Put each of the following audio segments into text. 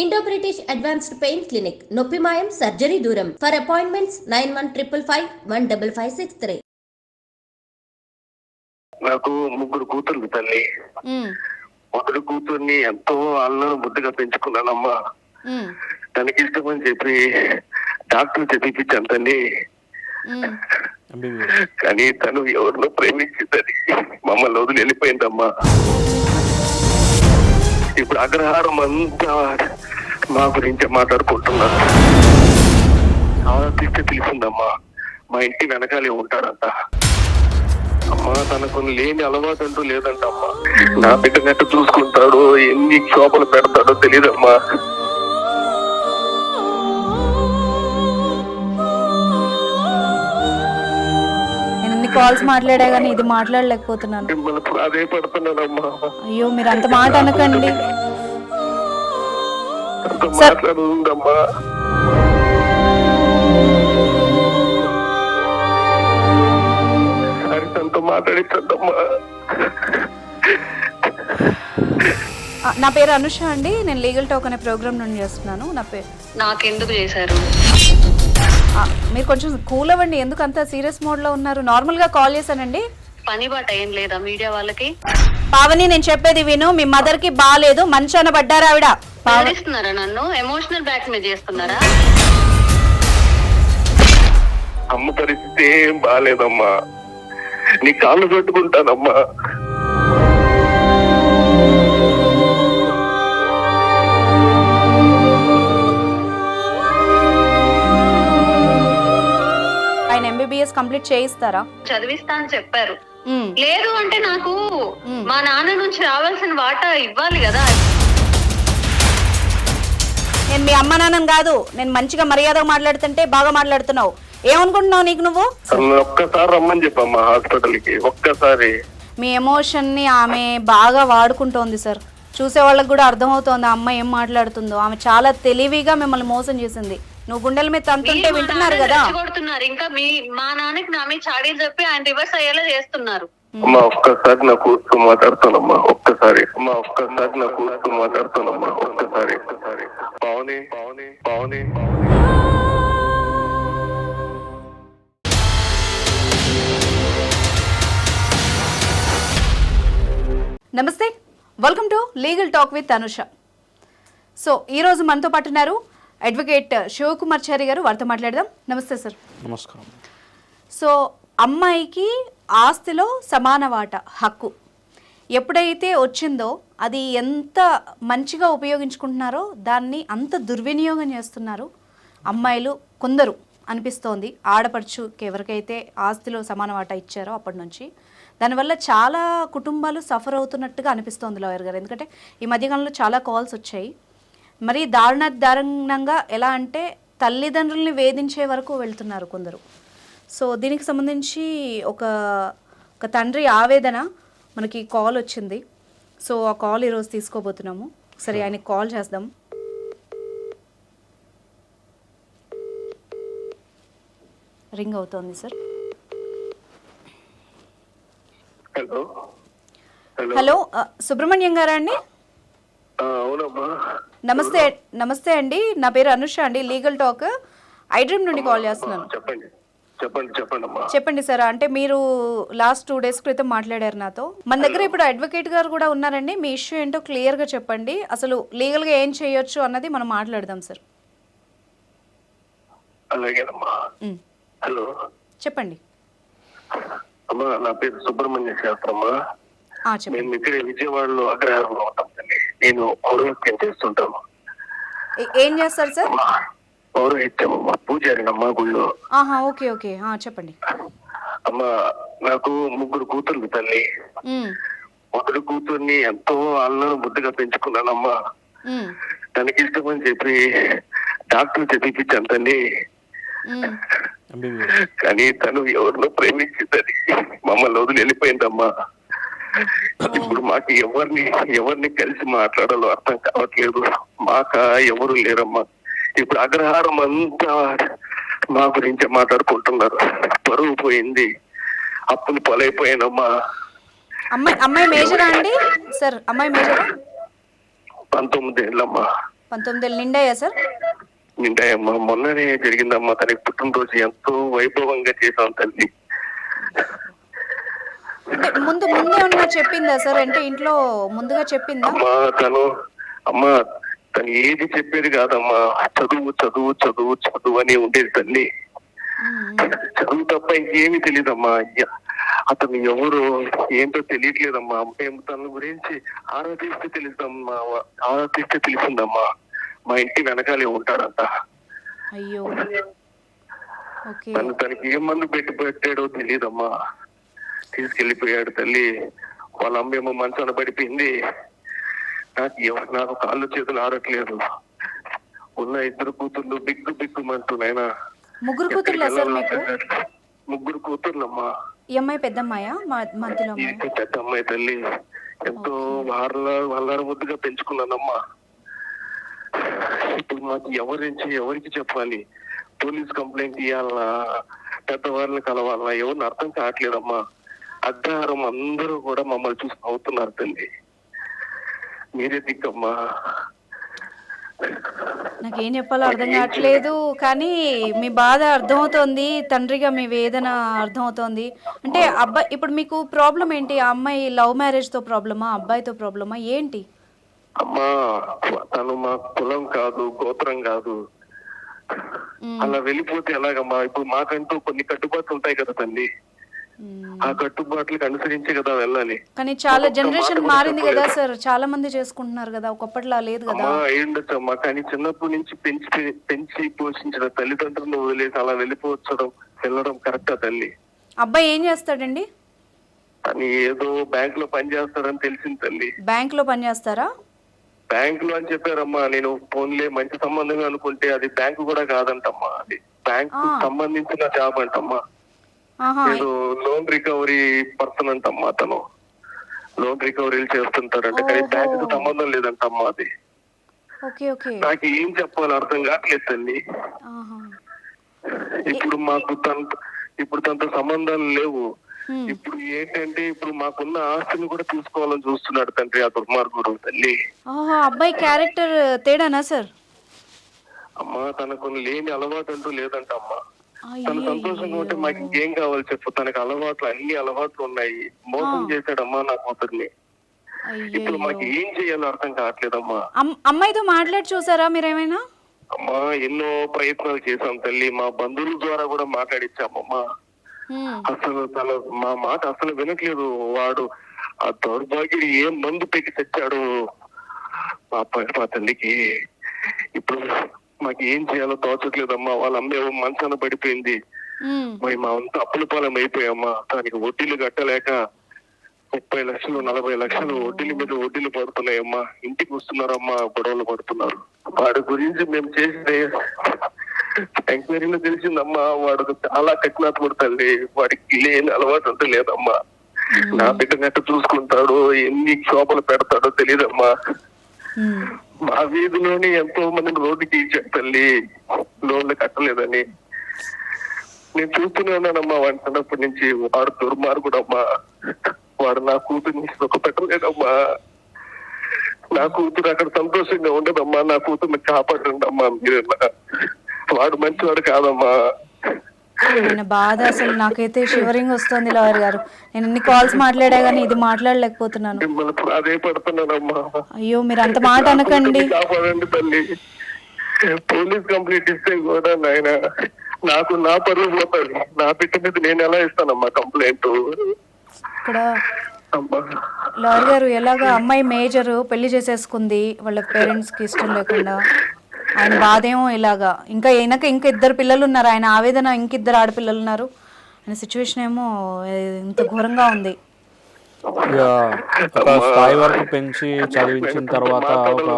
Indo British advanced pain clinic, నొప్పి మాయం, surgery దూరం. For appointments 9155515563. నాకు ముగ్గురు కూతుర్లు తల్లి. మొదటి కూతుర్ని ఎంతో అల్లం బుద్ధిగా పెంచుకున్నానమ్మా. తనకి ఇష్టమని చెప్పి డాక్టర్ చదివించాను తల్లి. కానీ తను ఎవరినో ప్రేమించిందని మమ్మల్ని వదిలి వెళ్ళిపోయిందమ్మా. ఇప్పుడు అగ్రహారం అంతా మా గురించి మాట్లాడుకుంటున్నారు. చాలా తీస్తే తెలిసిందమ్మా, మా ఇంటి వెనకాలే ఉంటాడంట. అమ్మా తనకు లేని అలవాటు అంటూ లేదంటమ్మా. నా బిడ్డనట్టు చూసుకుంటాడో ఎన్ని క్షోభలు పెడతాడో తెలియదమ్మా. కాల్స్ మాట్లాడా గానీ ఇది మాట్లాడలేకపోతున్నాను. అదే పడుతున్నానమ్మా. అయ్యో మీరు అంత మాట అనకండి. మాట్లాడుందమ్మా. తనతో మాట్లాడించద్దమ్మా. నా పేరు అనుష అండి. నేను లీగల్ టాక్ అనే ప్రోగ్రామ్ నుండి చేస్తున్నాను. నా పేరు నాకెందుకు చేశారు? మీరు కొంచెం కూల్ అవ్వండి. ఎందుకు అంత సీరియస్ మోడ్ లో ఉన్నారు? నార్మల్ గా కాల్ చేశానండి. పని బాట ఏం లేదా మీడియా వాళ్ళకి? పావని నేను చెప్పేది విను. మీ మదర్ కి బాలేదు, మంచాన పడ్డారా ఆవిడ. ఇస్తున్నారా? నన్ను ఎమోషనల్ బ్లాక్ మెయిల్ చేస్తున్నారా? అమ్మ పరిస్థితి ఏం బాగాలేదమ్మా. నీ కాళ్ళు పెట్టుకుంటానమ్మా. ఆయన ఎంబీబీఎస్ కంప్లీట్ చేయిస్తారా? చదివిస్తా అని చెప్పారు. లేదు అంటే నాకు మా నాన్న నుంచి రావాల్సిన వాటా ఇవ్వాలి కదా. నేను మీ అమ్మ నాన్నని కాదు. నేను మంచిగా మర్యాదగా మాట్లాడుతుంటే బాగా మాట్లాడుతున్నావు. ఏమనుకుంటున్నావు నీకు నువ్వు? ఒక్కసారి రమ్మని చెప్పమ్మా హాస్పిటల్కి. ఒక్కసారి. మీ ఎమోషన్ ని ఆమె బాగా వాడుకుంటోంది సార్. చూసే వాళ్ళకి కూడా అర్థమవుతోంది ఆ అమ్మాయి ఏం మాట్లాడుతుందో. ఆమె చాలా తెలివిగా మిమ్మల్ని మోసం చేసింది. నువ్వు గుండెల మీద తంతుంటే వింటున్నారు కదా. ఇంకా మా నాన్నకి నా మీద చాడీలు చెప్పి ఆయన రివర్స్ అయ్యేలా చేస్తున్నారు. అమ్మా ఒక్కసారి నా కూర్చో మాట్లాడుతానమ్మా. ఒక్కసారి అమ్మా ఒక్కసారి నా కూర్చో మాట్లాడుతానమ్మా. ఒక్కసారి ఒక్కసారి. పావని పావని పావని. నమస్తే, welcome to legal talk with Anusha. So ఈరోజు మనతో పాటు ఉన్నారు అడ్వకేట్ శివకుమార్చారి గారు. వారితో మాట్లాడదాం. నమస్తే సార్. నమస్కారం. సో అమ్మాయికి ఆస్తిలో సమాన వాటా హక్కు ఎప్పుడైతే వచ్చిందో అది ఎంత మంచిగా ఉపయోగించుకుంటున్నారో దాన్ని అంత దుర్వినియోగం చేస్తున్నారు అమ్మాయిలు కొందరు అనిపిస్తోంది. ఆడపడుచుకి ఎవరికైతే ఆస్తిలో సమాన వాటా ఇచ్చారో అప్పటి నుంచి దానివల్ల చాలా కుటుంబాలు సఫర్ అవుతున్నట్టుగా అనిపిస్తోంది లాయర్ గారు. ఎందుకంటే ఈ మధ్యకాలంలో చాలా కాల్స్ వచ్చాయి. మరి దారుణంగా ఎలా అంటే తల్లిదండ్రుల్ని వేధించే వరకు వెళ్తున్నారు కొందరు. సో దీనికి సంబంధించి ఒక తండ్రి ఆవేదన మనకి కాల్ వచ్చింది. సో ఆ కాల్ ఈరోజు తీసుకోబోతున్నాము. సరే ఆయనకి కాల్ చేద్దాం. రింగ్ అవుతోంది సార్. హలో హలో సుబ్రహ్మణ్యం గారా అండి? అవునమ్మా. నమస్తే. నమస్తే అండి. నా పేరు అనుష అండి. లీగల్ టాక్ ఐడ్రీమ్ నుండి కాల్ చేస్తున్నాను. చెప్పండి చెప్పండి చెప్పండి అమ్మా. చెప్పండి సార్. అంటే మీరు లాస్ట్ 2 days క్రితం మాట్లాడారు నాతో. మన దగ్గర ఇప్పుడు అడ్వకేట్ గారు కూడా ఉన్నారండి. మీ ఇష్యూ ఏంటో క్లియర్గా చెప్పండి. అసలు లీగల్గా ఏం చేయొచ్చు అన్నది మనం మాట్లాడదాం సార్. అలాగేనమ్మా. హలో చెప్పండి. అమ్మా నా పేరు సుబ్రహ్మణ్య శాస్త్రమ్మా. మేము ఇక్కడే విజయవాడలో అగ్రహారంలో ఉంటాం తల్లి. నేను పౌరోహిత్యం చేస్తుంటాను. ఏం చేస్తారు సార్? పౌరోహిత్యం అమ్మా, పూజారినమ్మా గుళ్ళో. ఓకే ఓకే చెప్పండి. అమ్మా నాకు ముగ్గురు కూతుర్లు తల్లి. మొదటి కూతుర్ని ఎంతో అల్లం బుద్ధిగా పెంచుకున్నానమ్మా. తనకి ఇష్టమని చెప్పి డాక్టర్ చదివించాను తల్లి. కానీ తను ఎవరినో ప్రేమించిందని మమ్మల్ని వదిలి వెళ్ళిపోయిందమ్మా. ఇప్పుడు మాకు ఎవరిని కలిసి మాట్లాడాలో అర్థం కావట్లేదు. మాక ఎవరు లేరమ్మా. ఇప్పుడు అగ్రహారం అంతా మా గురించి మాట్లాడుకుంటున్నారు. పరువు పోయింది, అప్పులు పొలైపోయానమ్మా. అమ్మాయి మేజరా అండి సార్? అమ్మాయి మేజరా? 19 ఏళ్ళమ్మా. 19 ఏళ్ళు నిండాయా సార్? నిండాయమ్మా. మొన్ననే జరిగిందమ్మా తనకి పుట్టినరోజు. ఎంతో వైభవంగా చేశాం తల్లి. అంటే ముందేమన్నా చెప్పిందా సార్? అంటే ఇంట్లో ముందుగా చెప్పిందా? అమ్మా తను ఏది చెప్పేది కాదమ్మా. చదువు చదువు చదువు చదువు అని ఉండేది తల్లి. చదువు తప్ప ఇంకేమీ తెలియదమ్మా. అతను ఎవరు ఏంటో తెలియట్లేదమ్మా. మేము తన గురించి ఆరాధిస్తే తెలిసిందమ్మా మా ఇంటి వెనకాలే ఉంటాడంట. అయ్యో, తనకి ఏ మందు పెట్టాడో తెలియదమ్మా. తీసుకెళ్లిపోయాడు తల్లి. వాళ్ళ అమ్మేమో మంచాన పడిపోయింది. నాకు కాళ్ళు చేతులు ఆడట్లేదు. ఉన్న 2 కూతుర్లు బిగ్గుమంటూ నాయనా. 3 కూతుర్లా సార్ మీకు? 3 కూతుర్లమ్మా. ఈ అమ్మాయి పెద్దమ్మాయా? మధ్యలో పెద్ద అమ్మాయి తల్లి. ఎంతో వాళ్ళ ముద్దుగా పెంచుకున్నానమ్మా. ఇప్పుడు మాకు ఎవరికి చెప్పాలి? పోలీస్ కంప్లైంట్ ఇవ్వాలా, పెద్దవాళ్ళని కలవాలా, ఎవరిని అర్థం కావట్లేదమ్మా. అగ్రహారం అందరూ కూడా మమ్మల్ని చూసి అవుతున్నారు తల్లి. మీరే దిక్కమ్మా. నాకేం చెప్పాలో అర్థం కావట్లేదు, కానీ మీ బాధ అర్థమవుతోంది. తండ్రిగా మీ వేదన అర్థమవుతోంది. అంటే అబ్బాయి ఇప్పుడు మీకు ప్రాబ్లం ఏంటి? ఆ అమ్మాయి లవ్ మ్యారేజ్ తో ప్రాబ్లమా, అబ్బాయితో ప్రాబ్లమా ఏంటి? అమ్మా తను మా కులం కాదు, గోత్రం కాదు. అలా వెళ్ళిపోతే ఎలాగమ్మా? ఇప్పుడు మాకంటూ కొన్ని కట్టుబాట్లు ఉంటాయి కదా తల్లి. ఆ కట్టుబాట్లకు అనుసరించి కదా వెళ్ళాలి. కానీ చాలా జనరేషన్ మారింది కదా సార్, చాలా మంది చేసుకుంటున్నారు కదా, ఒకప్పటిలా లేదు కదా. అయ్యుండొచ్చమ్మా, కానీ చిన్నప్పటి నుంచి పెంచి పోషించిన తల్లిదండ్రులను వదిలేసి అలా వెళ్ళడం కరెక్టా తల్లి? అబ్బాయి ఏం చేస్తాడండి? అని ఏదో బ్యాంక్ లో పని చేస్తాడని తెలిసింది తల్లి. బ్యాంక్ లో పని చేస్తారా? బ్యాంక్ లో అని చెప్పారమ్మా. నేను ఫోన్లే మంచి సంబంధంగా అనుకుంటే అది బ్యాంకు కూడా కాదంటమ్మా. అది బ్యాంక్ సంబంధించిన జాబ్ అంటమ్మా. నేను లోన్ రికవరీ పర్సన్ అంటమ్మా. అతను లోన్ రికవరీలు చేస్తుంటాడంట, కానీ బ్యాంకు సంబంధం లేదంటమ్మా. అది నాకు ఏం చెప్పాలి అర్థం కావట్లేదు తల్లి. ఇప్పుడు తనతో సంబంధాలు లేవు. ఇప్పుడు ఏంటంటే ఇప్పుడు మాకున్న ఆస్తిని కూడా తీసుకోవాలని చూస్తున్నాడు తండ్రి, ఆ దుర్మార్గుడు తల్లి. అబ్బాయి క్యారెక్టర్ తేడానా సార్? అమ్మా తనకు లేని అలవాటు అంటూ లేదంటమ్మా. తను సంతోషంగా ఉంటే మాకు ఇంకేం కావాలి చెప్పు. తనకు అన్ని అలవాట్లు ఉన్నాయి. మోసం చేశాడమ్మా నా కూతుర్ని. ఇప్పుడు మాకు ఏం చేయాలో అర్థం కావట్లేదమ్మా. అమ్మాయితో మాట్లాడి చూసారా మీరేమైనా? అమ్మా ఎన్నో ప్రయత్నాలు చేశాం తల్లి. మా బంధువుల ద్వారా కూడా మాట్లాడిచ్చామమ్మా. అసలు మా మాట అసలు వినట్లేదు. వాడు ఆ దౌర్భాగ్యుడు ఏం మందు పెట్టి తెచ్చాడు మా తల్లికి. ఇప్పుడు మాకు ఏం చేయాలో తోచట్లేదమ్మా. వాళ్ళ అమ్మ మంచాన పడిపోయింది. మరి మా అంత అప్పుల పాలెం అయిపోయామ్మా. దానికి వడ్డీలు కట్టలేక 30 లక్షలు 40 లక్షలు వడ్డీల మీద వడ్డీలు పడుతున్నాయమ్మా. ఇంటికి వస్తున్నారమ్మా, గొడవలు పడుతున్నారు. వాడి గురించి మేము చేసిన ఎంక్వైరీలో తెలిసిందమ్మా, వాడు చాలా కఠినాత్ముడు తల్లి. వాడికి లేని అలవాటు అంటూ లేదమ్మా. నా బిడ్డనట్టు చూసుకుంటాడు, ఎన్ని క్షోభలు పెడతాడో తెలియదమ్మా. మా వీధిలోని ఎంతో మందిని రోడ్డుకి ఇచ్చాడు తల్లి, లోన్లు కట్టలేదని. నేను చూస్తూనే ఉన్నానమ్మా వాడి చిన్నప్పటి నుంచి. వాడు దుర్మార్గుడమ్మా. వాడు నా కూతుర్ని సుఖ పెట్టలేదమ్మా. నా కూతురు అక్కడ సంతోషంగా ఉండదమ్మా. నా కూతుర్ని కాపాడండి అమ్మా మీరేనా. వాడు మంచివాడు కాదమ్మా. ఆయన బాధ అసలు నాకైతే షివరింగ్ వస్తుంది లాయర్ గారు. నేను ఎన్ని కాల్స్ మాట్లాడా గానీ ఇది మాట్లాడలేకపోతున్నాను. అదే పడుతున్నానమ్మా. అయ్యో మీరు అంత మాట అనకండి. కాపాడండి తల్లి. పోలీస్ కంప్లైంట్ ఇస్తే కూడా నాయన నాకు నా పరువు పోతుంది. నా బిడ్డ మీద నేను ఎలా ఇస్తానమ్మా కంప్లైంట్? ఇక్కడ లాయర్ గారు ఎలాగా అమ్మాయి మేజర్ పెళ్లి చేసేసుకుంది వాళ్ళ పేరెంట్స్ కి ఇష్టం లేకుండా. ఆయన బాధేమో ఇలాగా. ఇంకా ఈయనక ఇంకా 2 పిల్లలు ఉన్నారు. ఆయన ఆవేదన ఇంక 2 ఆడపిల్లలు ఉన్నారు. ఆయన సిచ్యువేషన్ ఏమో ఇంత ఘోరంగా ఉంది. ఒక స్థాయి వరకు పెంచి చదివించిన తర్వాత ఒక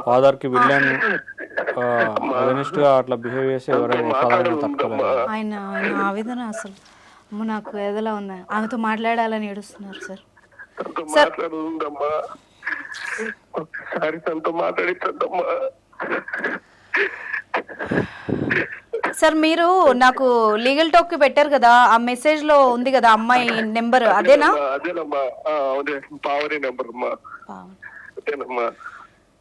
ఫాదర్ కి విలన్ అగెనిస్ట్ గా అట్లా బిహేవ్ చేసి ఎవరైనా తట్టుకోలేరు. ఆయన ఆవేదన అసలు నాకు ఎదలా ఉంది. ఆమెతో మాట్లాడాలని ఏడుస్తున్నారు సార్. సార్ మీరు నాకు లీగల్ టాక్ పెట్టారు కదా, ఆ మెసేజ్ లో ఉంది కదా అమ్మాయి నెంబర్, అదేనా?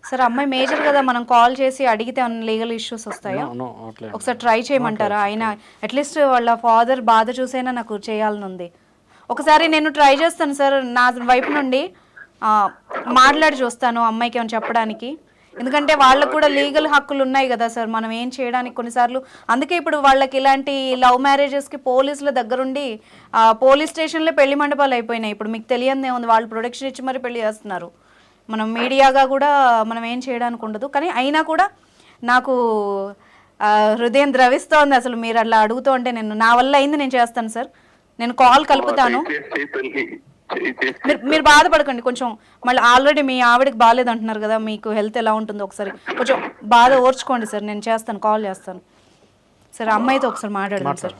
సార్ అమ్మాయి మేజర్ కదా, మనం కాల్ చేసి అడిగితే లీగల్ ఇష్యూస్ వస్తాయా? అట్లే ఒకసారి ట్రై చేయమంటారా? ఆయన అట్లీస్ట్ వాళ్ళ ఫాదర్ బాధ చూసైనా నాకు చేయాలని ఉంది. ఒకసారి నేను ట్రై చేస్తాను సార్, నా వైపు నుండి మాట్లాడి చూస్తాను అమ్మాయికి ఏమైనా చెప్పడానికి. ఎందుకంటే వాళ్ళకు కూడా లీగల్ హక్కులు ఉన్నాయి కదా సార్, మనం ఏం చేయడానికి కొన్నిసార్లు. అందుకే ఇప్పుడు వాళ్ళకి ఇలాంటి లవ్ మ్యారేజెస్కి పోలీసుల దగ్గరుండి పోలీస్ స్టేషన్లో పెళ్లి మండపాలు అయిపోయినాయి. ఇప్పుడు మీకు తెలియదే ఉంది, వాళ్ళు ప్రొటెక్షన్ ఇచ్చి మరి పెళ్లి చేస్తున్నారు. మనం మీడియాగా కూడా మనం ఏం చేయడానికి ఉండదు. కానీ అయినా కూడా నాకు హృదయం ద్రవిస్తోంది అసలు మీరు అట్లా అడుగుతూ ఉంటే. నా వల్ల అయింది, నేను చేస్తాను సార్. నేను కాల్ కలుపుతాను. మీరు బాధపడకండి. కొంచెం మళ్ళీ ఆల్రెడీ మీ ఆవిడకి బాగాలేదు అంటున్నారు కదా, మీకు హెల్త్ ఎలా ఉంటుందో ఒకసారి కొంచెం బాధ ఓర్చుకోండి సార్. నేను చేస్తాను, కాల్ చేస్తాను సార్. అమ్మాయితో ఒకసారి మాట్లాడదాం సార్.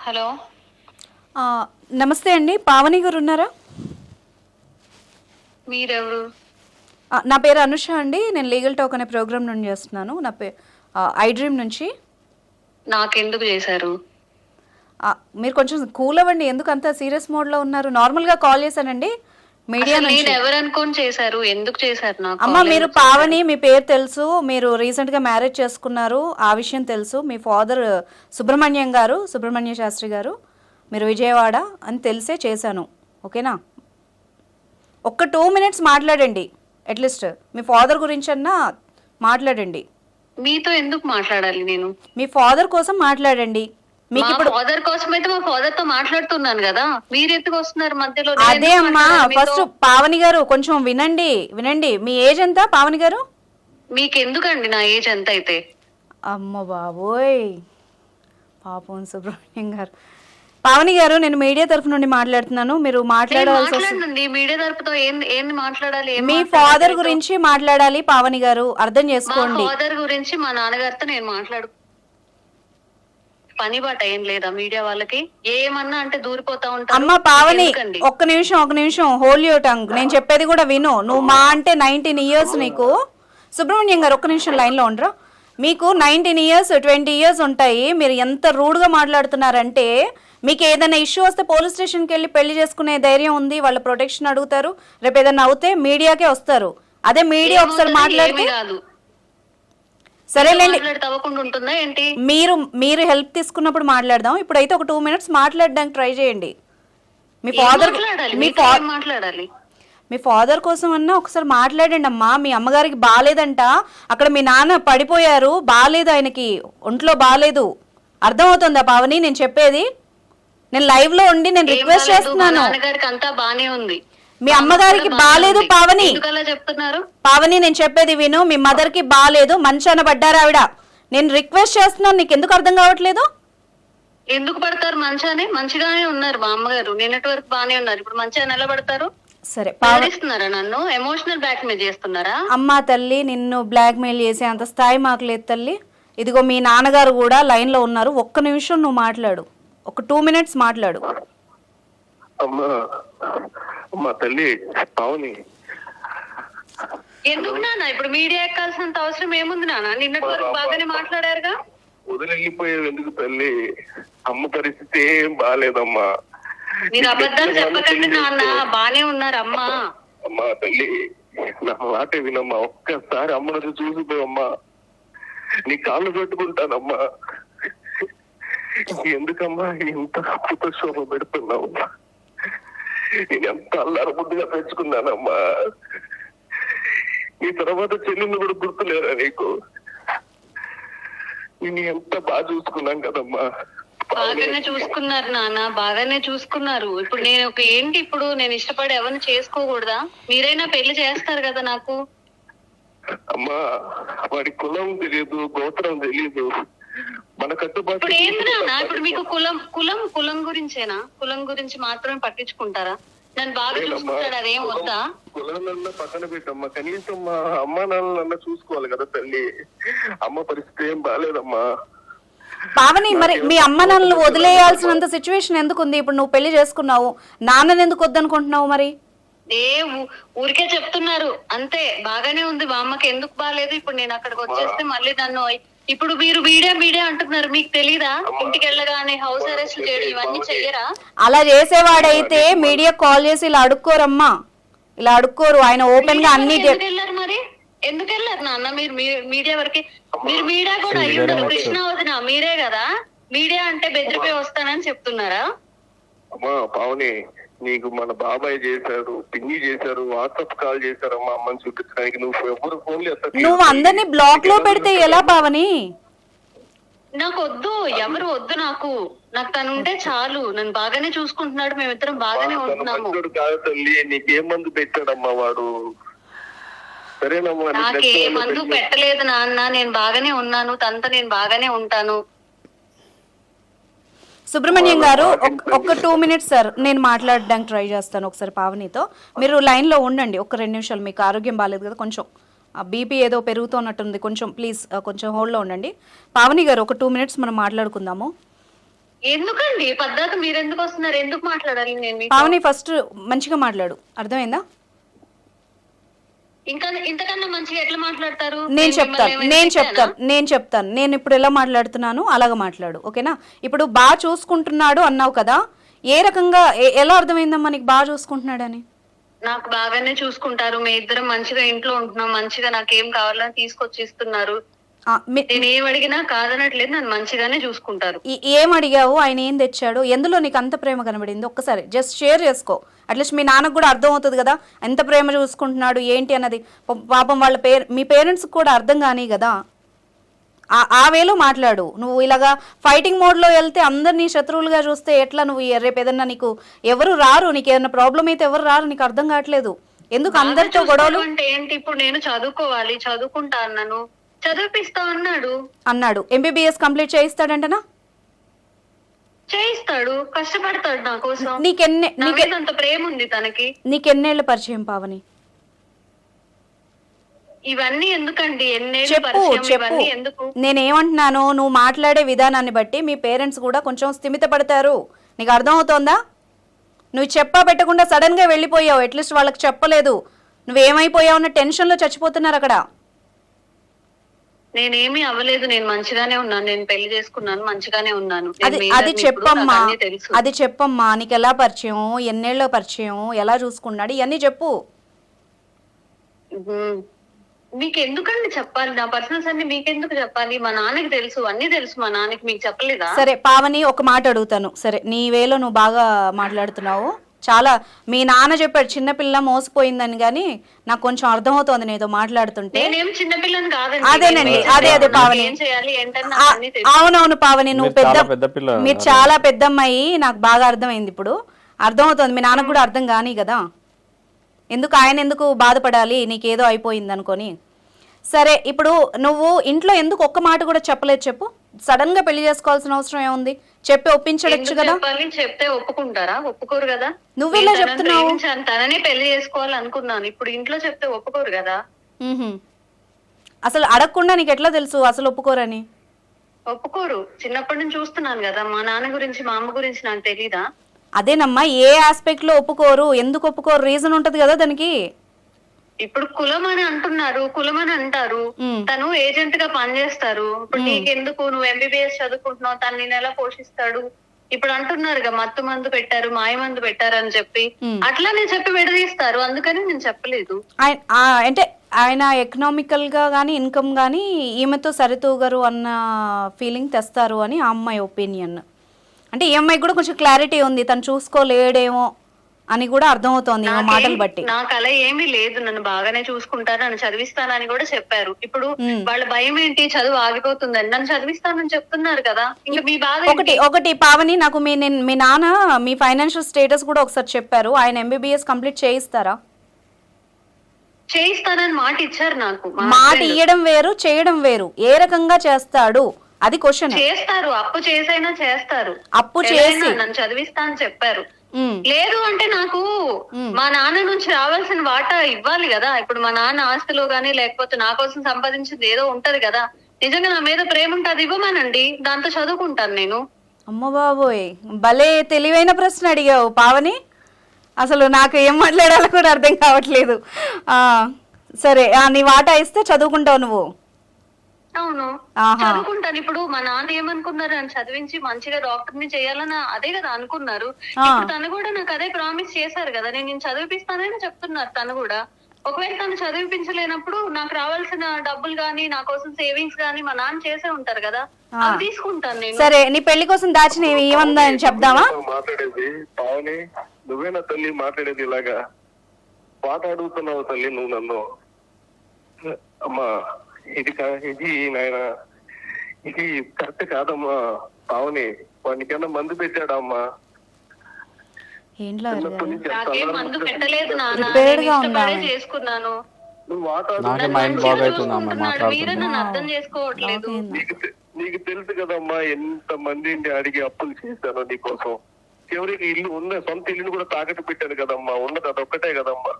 హలో, నమస్తే అండి, పావని గారు ఉన్నారా? మీరెవరు? నా పేరు అనుష అండి, నేను లీగల్ టాక్ అనే ప్రోగ్రామ్ నుండి చేస్తున్నాను. నా ఐ డ్రీమ్ నుంచి. నాకెందుకు చేశారు? మీరు కొంచెం కూల్ అవ్వండి, ఎందుకు అంత సీరియస్ మోడ్లో ఉన్నారు? నార్మల్గా కాల్ చేశానండి మీడియా నుంచి. నేను ఎవరు అనుకోని చేశారు? ఎందుకు చేశారు నాకు? అమ్మ మీరు పావని, మీ పేరు తెలుసు, మీరు రీసెంట్గా మ్యారేజ్ చేసుకున్నారు, ఆ విషయం తెలుసు. మీ ఫాదర్ సుబ్రహ్మణ్యం గారు, సుబ్రహ్మణ్య శాస్త్రి గారు, మీరు విజయవాడ అని తెలిసే చేశాను. ఓకేనా? ఒక్క 2 minutes మాట్లాడండి, అట్లీస్ట్ మీ ఫాదర్ గురించి అన్నా మాట్లాడండి. మీతో ఎందుకు మాట్లాడాలి నేను? మీ ఫాదర్ కోసం మాట్లాడండి. మీకు ఇప్పుడు ఫాదర్ కోసం అయితే మా ఫాదర్ తో మాట్లాడుతున్నాను కదా, మీరు ఎందుకు వస్తున్నారు మధ్యలో? అదే అమ్మా, ఫస్ట్ పావని గారు కొంచెం వినండి. మీ ఏజ్ ఎంత పావని గారు? మీకెందుకండి నా ఏజ్ ఎంత అయితే? అమ్మ బాబోయ్, పాపం సుబ్రహ్మణ్యం గారు. పావని గారు, నేను మీడియా తరఫు నుండి మాట్లాడుతున్నాను. మీరు మాట్లాడండి. మీడియా తరపుతో ఏంది మాట్లాడాలి? మీ ఫాదర్ గురించి మాట్లాడాలి పావని గారు, అర్థం చేసుకోండి. ఫాదర్ గురించి మా నాన్నగారితో నేను మాట్లాడు పని బాట ఏం లేదా మీడియా వాళ్ళకి? ఏమన్నా అంటే దూరిపోతా ఉంటారు. అమ్మ పావని, ఒక్క నిమిషం, హోల్డ్ యువర్ టంగ్. నేను చెప్పేది కూడా విను. నువ్వు మా అంటే 19 years నీకు. సుబ్రహ్మణ్యం గారు ఒక్క నిమిషం లైన్లో ఉండరు. మీకు 19 years 20 years ఉంటాయి. మీరు ఎంత రూడ్గా మాట్లాడుతున్నారంటే, మీకు ఏదైనా ఇష్యూ వస్తే పోలీస్ స్టేషన్కి వెళ్ళి పెళ్లి చేసుకునే ధైర్యం ఉంది, వాళ్ళ ప్రొటెక్షన్ అడుగుతారు. రేపు ఏదైనా అవుతే మీడియాకే వస్తారు. అదే మీడియా ఒకసారి మాట్లాడితే సరేలేండి. మీరు హెల్ప్ తీసుకున్నప్పుడు మాట్లాడదాం. ఇప్పుడైతే ఒక 2 minutes మాట్లాడడానికి ట్రై చేయండి. మీ ఫాదర్ కోసం అన్నా ఒకసారి మాట్లాడండి అమ్మా. మీ అమ్మగారికి బాగాలేదంట, అక్కడ మీ నాన్న పడిపోయారు, బాగాలేదు, ఆయనకి ఒంట్లో బాగాలేదు. అర్థమవుతుందా పావని నేను చెప్పేది? నేను లైవ్ లో ఉండి నేను రిక్వెస్ట్ చేస్తున్నాను. మీ అమ్మగారికి బాగాలేదు పావని. పావని నేను చెప్పేది విను. మీ మదర్ కి బాగాలేదు, మంచాన పడ్డారు ఆవిడ. నేను రిక్వెస్ట్ చేస్తున్నాను, నీకు ఎందుకు అర్థం కావట్లేదు? ఎందుకు పడతారు? మంచిగానే ఉన్నారు మా అమ్మగారు. నిన్నటి వరకు బాగానే ఉన్నారు, ఇప్పుడు మంచిగా నిలబడతారు. సరే, నన్ను ఎమోషనల్ బ్లాక్ మెయిల్ చేస్తున్నారా? అమ్మా తల్లి, నిన్ను బ్లాక్ మెయిల్ చేసే అంత స్థాయి మాకు లేదు తల్లి. ఇదిగో మీ నాన్నగారు కూడా లైన్ లో ఉన్నారు. ఒక్క నిమిషం నువ్వు మాట్లాడు, ఒక 2 minutes మాట్లాడు. అమ్మా తల్లి పావని, ఎందుకు నాన్న ఇప్పుడు మీడియా ఎక్కాల్సినంత అవసరం ఏముంది నాన్న? నిన్నటి వరకు బాగానే మాట్లాడారుగా. వదిలిపోయేది ఎందుకు తల్లి? అమ్మ పరిస్థితి ఏం బాగాలేదమ్మా. మీరు అబద్ధాలు చెప్పకండి నాన్న, బానే ఉన్నారు అమ్మ. అమ్మా తల్లి, నా మాట వినమ్మా. ఒక్కసారి అమ్మను చూసిపోయమ్మా, నీ కాళ్ళు పెట్టుకుంటానమ్మా. ఎందుకమ్మా ఇంత పుతశోభ పెడుతున్నావు? నేను ఎంత అల్లారు బుద్ధిగా పెంచుకున్నానమ్మా. ఈ తర్వాత చెల్లిని కూడా గుర్తులేరా నీకు? నేను ఎంత బాగా చూసుకున్నాం కదమ్మా. బాగానే చూసుకున్నారు నాన్న, బాగానే చూసుకున్నారు. ఇప్పుడు నేను ఏంటి, ఇప్పుడు నేను ఇష్టపడి ఎవరిని చేసుకోకూడదా? మీరైనా పెళ్లి చేస్తారు కదా నాకు. అమ్మా వాడి కులం తెలియదు, గోత్రం తెలియదు, మన కట్టుబాటు. ఇప్పుడు ఏంటి నాన్న, ఇప్పుడు మీకు కులం గురించేనా? కులం గురించి మాత్రమే పట్టించుకుంటారా? నన్ను బాగా చూసుకుంటాడు, అదేం వద్దా? కులాలన్నా పక్కన పెట్టమ్మా, కనీసం మా అమ్మ నాన్నలన్నా చూసుకోవాలి కదా తల్లి. అమ్మ పరిస్థితి ఏం బాగాలేదమ్మా. పావని, మరి మీ అమ్మ నాన్నలు వదిలేయాల్సినంత సిచ్యువేషన్ ఎందుకు ఉంది? ఇప్పుడు నువ్వు పెళ్లి చేసుకున్నావు, నాన్నని ఎందుకు వద్దనుకుంటున్నావు? మరి ఊరికే చెప్తున్నారు అంతే. బాగానే ఉంది మా అమ్మకి, ఎందుకు బాగాలేదు? ఇప్పుడు నేను అక్కడికి వచ్చేస్తే మళ్ళీ నన్ను ఇప్పుడు మీరు మీడియా అంటున్నారు, మీకు తెలీదా? ఇంటికి వెళ్ళగానే హౌస్ అరెస్ట్ చేయడం ఇవన్నీ చెయ్యరా? అలా చేసేవాడైతే మీడియా కాల్ చేసి ఇలా అడుక్కోరమ్మా, ఇలా అడుక్కోరు. ఆయన ఓపెన్ గా అన్ని ఎందుకు వెళ్ళారు మరి? ఎందుకు వెళ్ళారు నాన్న మీరు మీడియా వరకు? మీరు మీడియా కూడా అయ్యుంటారు. కృష్ణ వదిన మీరే కదా. మీడియా అంటే బెదిరిపోయి వస్తానని చెప్తున్నారా? అమ్మా పావని, నీకు మన బాబాయ్ చేశారు, పిన్ని చేశారు, వాట్సాప్ కాల్ చేశారు మా అమ్మని చూపించడానికి. నువ్వు ఎవరు ఫోన్లు నువ్వు అందరినీ బ్లాక్ లో పెడితే ఎలా పావని? నాకు వద్దు, ఎవరు వద్దు. నాకు తను ఉంటే చాలు. నన్ను బాగానే చూసుకుంటున్నాడు, మేమిద్దరం బాగానే ఉంటున్నాము. కాదు తల్లి, నీకేం మందు పెట్టాడమ్మా వాడు? సరేనమ్మా, నాకే మందు పెట్టలేదు నాన్న, నేను బాగానే ఉన్నాను. తనతో నేను బాగానే ఉంటాను. సుబ్రహ్మణ్యం గారు ఒక 2 minutes సార్, నేను మాట్లాడడానికి ట్రై చేస్తాను ఒకసారి పావనితో. మీరు లైన్ లో ఉండండి ఒక 2 నిమిషాలు. మీకు ఆరోగ్యం బాగాలేదు కదా, కొంచెం బీపీ ఏదో పెరుగుతున్నట్టుంది, కొంచెం ప్లీజ్ కొంచెం హోల్డ్లో ఉండండి. పావని గారు ఒక 2 minutes మనం మాట్లాడుకుందాము. ఎందుకండి పద్ధతి? మీరు ఎందుకు వస్తున్నారు? ఎందుకు మాట్లాడాలి నేను? పావని ఫస్ట్ మంచిగా మాట్లాడు, అర్థమైందా? ఇంకా ఇంతకన్నా మంచిగా ఎట్లా మాట్లాడతారు? నేను చెప్తాను. నేను ఇప్పుడు ఎలా మాట్లాడుతున్నాను అలాగా మాట్లాడు, ఓకేనా? ఇప్పుడు బాగా చూసుకుంటున్నాడు అన్నావు కదా, ఏ రకంగా ఎలా అర్థమైందమ్మా నీకు బాగా చూసుకుంటున్నాడని? నాకు బాగానే చూసుకుంటారు. మీ ఇద్దరం మంచిగా ఇంట్లో ఉంటున్నాం, మంచిగా నాకేం కావాలని తీసుకొచ్చి ఇస్తున్నారు. నేను ఏం అడిగినా కాదనట్లేదు, నన్ను మంచిగానే చూసుకుంటారు. ఏం అడిగావు, ఆయన ఏం తెచ్చాడు, ఎందులో నీకు అంత ప్రేమ కనబడింది? ఒక్కసారి జస్ట్ షేర్ చేసుకో, అట్లీస్ట్ మీ నాన్నకు కూడా అర్థం అవుతుంది కదా ఎంత ప్రేమ చూసుకుంటున్నాడు ఏంటి అన్నది. పాపం వాళ్ళ మీ పేరెంట్స్కి కూడా అర్థం కానీ కదా, ఆ వేలో మాట్లాడు. నువ్వు ఇలాగా ఫైటింగ్ మోడ్లో వెళ్తే అందరినీ శత్రువులుగా చూస్తే ఎట్లా? నువ్వు రేపు ఏదన్నా నీకు ఎవరు రారు, నీకు ఏదైనా ప్రాబ్లం అయితే ఎవరు రారు, నీకు అర్థం కావట్లేదు ఎందుకు అందరితో గొడవలు అంటే ఏంటి? ఇప్పుడు నేను చదువుకోవాలి, చదువుకుంటా అన్నాను, చదివిపిస్తా అన్నాడు. ఎంబీబీఎస్ కంప్లీట్ చేయిస్తాడంటనా? చేయిస్తాడు, కష్టపడతాడు నా కోసం. అంత ప్రేమ ఉంది తనకి. నీకెన్నేళ్ల పరిచయం పావని? ఇవన్నీ ఎందుకండి? చెప్పు. నేనేమంటున్నాను, నువ్వు మాట్లాడే విధానాన్ని బట్టి మీ పేరెంట్స్ కూడా కొంచెం స్థిమిత పడతారు. నీకు అర్థం అవుతోందా? నువ్వు చెప్పా పెట్టకుండా సడన్ గా వెళ్ళిపోయావు, అట్లీస్ట్ వాళ్ళకి చెప్పలేదు. నువ్వేమైపోయావు అన్న టెన్షన్ లో చచ్చిపోతున్నారు అక్కడ. నేనేమీ అవ్వలేదు, నేను మంచిగానే ఉన్నాను. నేను పెళ్లి చేసుకున్నాను, మంచిగానే ఉన్నాను. అది చెప్పమ్మా నీకు ఎలా పరిచయం, ఎన్నేళ్ళ పరిచయం, ఎలా చూసుకున్నాడు, ఇవన్నీ చెప్పు. మీకు ఎందుకండి చెప్పాలి? నా పర్సనల్స్ అన్ని మీకెందుకు చెప్పాలి? మా నాన్నకి తెలుసు, అన్ని తెలుసు మా నాన్నకి, మీకు చెప్పలేదా? సరే పావని, ఒక మాట అడుగుతాను. సరే నీ వేలో నువ్వు బాగా మాట్లాడుతున్నావు, చాలా మీ నాన్న చెప్పాడు చిన్నపిల్ల మోసపోయిందని, కానీ నాకు కొంచెం అర్థమవుతోంది నీతో మాట్లాడుతుంటే. అదేనండి, అదే పావని. అవునవును పావని, నువ్వు మీరు చాలా పెద్ద అమ్మాయి, నాకు బాగా అర్థమైంది. ఇప్పుడు అర్థమవుతోంది, మీ నాన్నకు కూడా అర్థం కాని కదా, ఆయన ఎందుకు బాధపడాలి నీకేదో అయిపోయింది అనుకొని. సరే ఇప్పుడు నువ్వు ఇంట్లో ఎందుకు ఒక్క మాట కూడా చెప్పలేదు చెప్పు? సడన్ గా పెళ్లి చేసుకోవాల్సిన అవసరం ఏముంది? చెప్పి ఒప్పించవచ్చు కదా. చెప్తే ఒప్పుకుంటారా? ఒప్పుకోరు కదా. నువ్వెలా చెప్తున్నావు? తననే పెళ్లి చేసుకోవాలనుకున్నాను, ఇప్పుడు ఇంట్లో చెప్తే ఒప్పుకోరు కదా. అసలు అడగకుండా నీకు ఎట్లా తెలుసు అసలు ఒప్పుకోరని? ఒప్పుకోరు, చిన్నప్పటి నుంచి చూస్తున్నాను కదా. మా నాన్న గురించి మా అమ్మ గురించి నాకు తెలీదా? అదేనమ్మా, ఏ ఆస్పెక్ట్ లో ఒప్పుకోరు, ఎందుకు ఒప్పుకోరు, రీజన్ ఉంటది కదా దానికి. ఇప్పుడు కులం అని అంటున్నారు, కులం అని అంటారు. తను ఏజెంట్ గా పనిచేస్తారు. ఇప్పుడు నీకెందుకు, నువ్వు ఎంబీబీఎస్ చదువుకుంటున్నావు, తను నేను ఎలా పోషిస్తాడు? ఇప్పుడు అంటున్నారు మత్తు మందు పెట్టారు, మాయ మందు పెట్టారు అని చెప్పి, అట్లా నేను చెప్పి విడదీస్తారు. అందుకని నేను చెప్పలేదు. అంటే ఆయన ఎకనామికల్ గా గానీ ఇన్కమ్ గానీ ఈమెతో సరితూగరు అన్న ఫీలింగ్ తెస్తారు అని ఆ అమ్మాయి ఒపీనియన్. అంటే ఈ అమ్మాయి కూడా కొంచెం క్లారిటీ ఉంది, తను చూసుకోలేడేమో అని కూడా అర్థమవుతోంది ఆ మాటలు బట్టి. నాకు అలా ఏమీ లేదు, నన్ను బాగానే చూసుకుంటారు, నన్ను చదివిస్తానని కూడా చెప్పారు. ఇప్పుడు వాళ్ళ భయం ఏంటి? చదువు ఆగిపోతుందని. నన్ను చదివిస్తానని చెప్తున్నారు కదా. ఇంకా మీ బాధ ఒకటి పావని, నాకు మీ నాన్న మీ ఫైనాన్షియల్ స్టేటస్ కూడా ఒకసారి చెప్పారు. ఆయన ఎంబీబీఎస్ కంప్లీట్ చేయిస్తారా? చేయిస్తానని మాట ఇచ్చారు నాకు. మాట ఇయ్యడం వేరు, చేయడం వేరు. ఏ రకంగా చేస్తాడు అది క్వశ్చన్. చేస్తారు, అప్పు చేసైనా చేస్తారు. అప్పు చేసి నన్ను చదివిస్తా అని చెప్పారు. లేదు అంటే నాకు మా నాన్న నుంచి రావాల్సిన వాటా ఇవ్వాలి కదా. ఇప్పుడు మా నాన్న ఆస్తిలో గానీ లేకపోతే నా కోసం సంపాదించింది ఏదో ఉంటది కదా. నిజంగా నా మీద ప్రేమ ఉంటే అది ఇవ్వమానండి, దాంతో చదువుకుంటాను నేను. అమ్మ బాబోయ్, భలే తెలివైన ప్రశ్న అడిగావు పావని. అసలు నాకు ఏం మాట్లాడాలో కూడా అర్థం కావట్లేదు. సరే, నీ వాటా ఇస్తే చదువుకుంటావు నువ్వు? అవును, చదువుకుంటాను. ఇప్పుడు మా నాన్న ఏమనుకున్నారు, నన్ను చదివించి మంచిగా డాక్టర్ ని చేయాలని అదే కదా అనుకున్నారు. ఇప్పుడు తను కూడా నాకు అదే ప్రామిస్ చేశారు కదా, నేను చదివిపిస్తానని చెప్తున్నారు తను కూడా. ఒకవేళ తను చదివించలేనప్పుడు నాకు రావాల్సిన డబ్బులు గానీ, నా కోసం సేవింగ్స్ గానీ మా నాన్న చేసే ఉంటారు కదా, అవి తీసుకుంటాను నేను. సరే, నీ పెళ్లి కోసం దాచిన ఏమందా అని చెప్దామా? మాట్లాడేది పావని, నువ్వేనా తల్లి మాట్లాడేది ఇలాగా? పాట అడుగుతున్నావు తల్లి నువ్వు నన్ను. అమ్మా ఇది నాయన, ఇది కరెక్ట్ కాదమ్మా పావని. వాడికైనా మందు పెట్టాడా అమ్మా? నాకేం మందు పెట్టలేదు నాన్న, చేసుకున్నాను. నాకే మైండ్ బాగా అవుతుందమ్మా, మీరే నన్ను అర్థం చేసుకోవట్లేదు. నీకు తెలుసు కదమ్మా ఎంత మందిని అడిగి అప్పులు చేశాను నీకోసం. చివరికి ఇల్లు ఉన్న సొంత ఇల్లుని కూడా తాకట్టు పెట్టాను కదమ్మా. ఉన్నది అదొక్కటే కదమ్మా.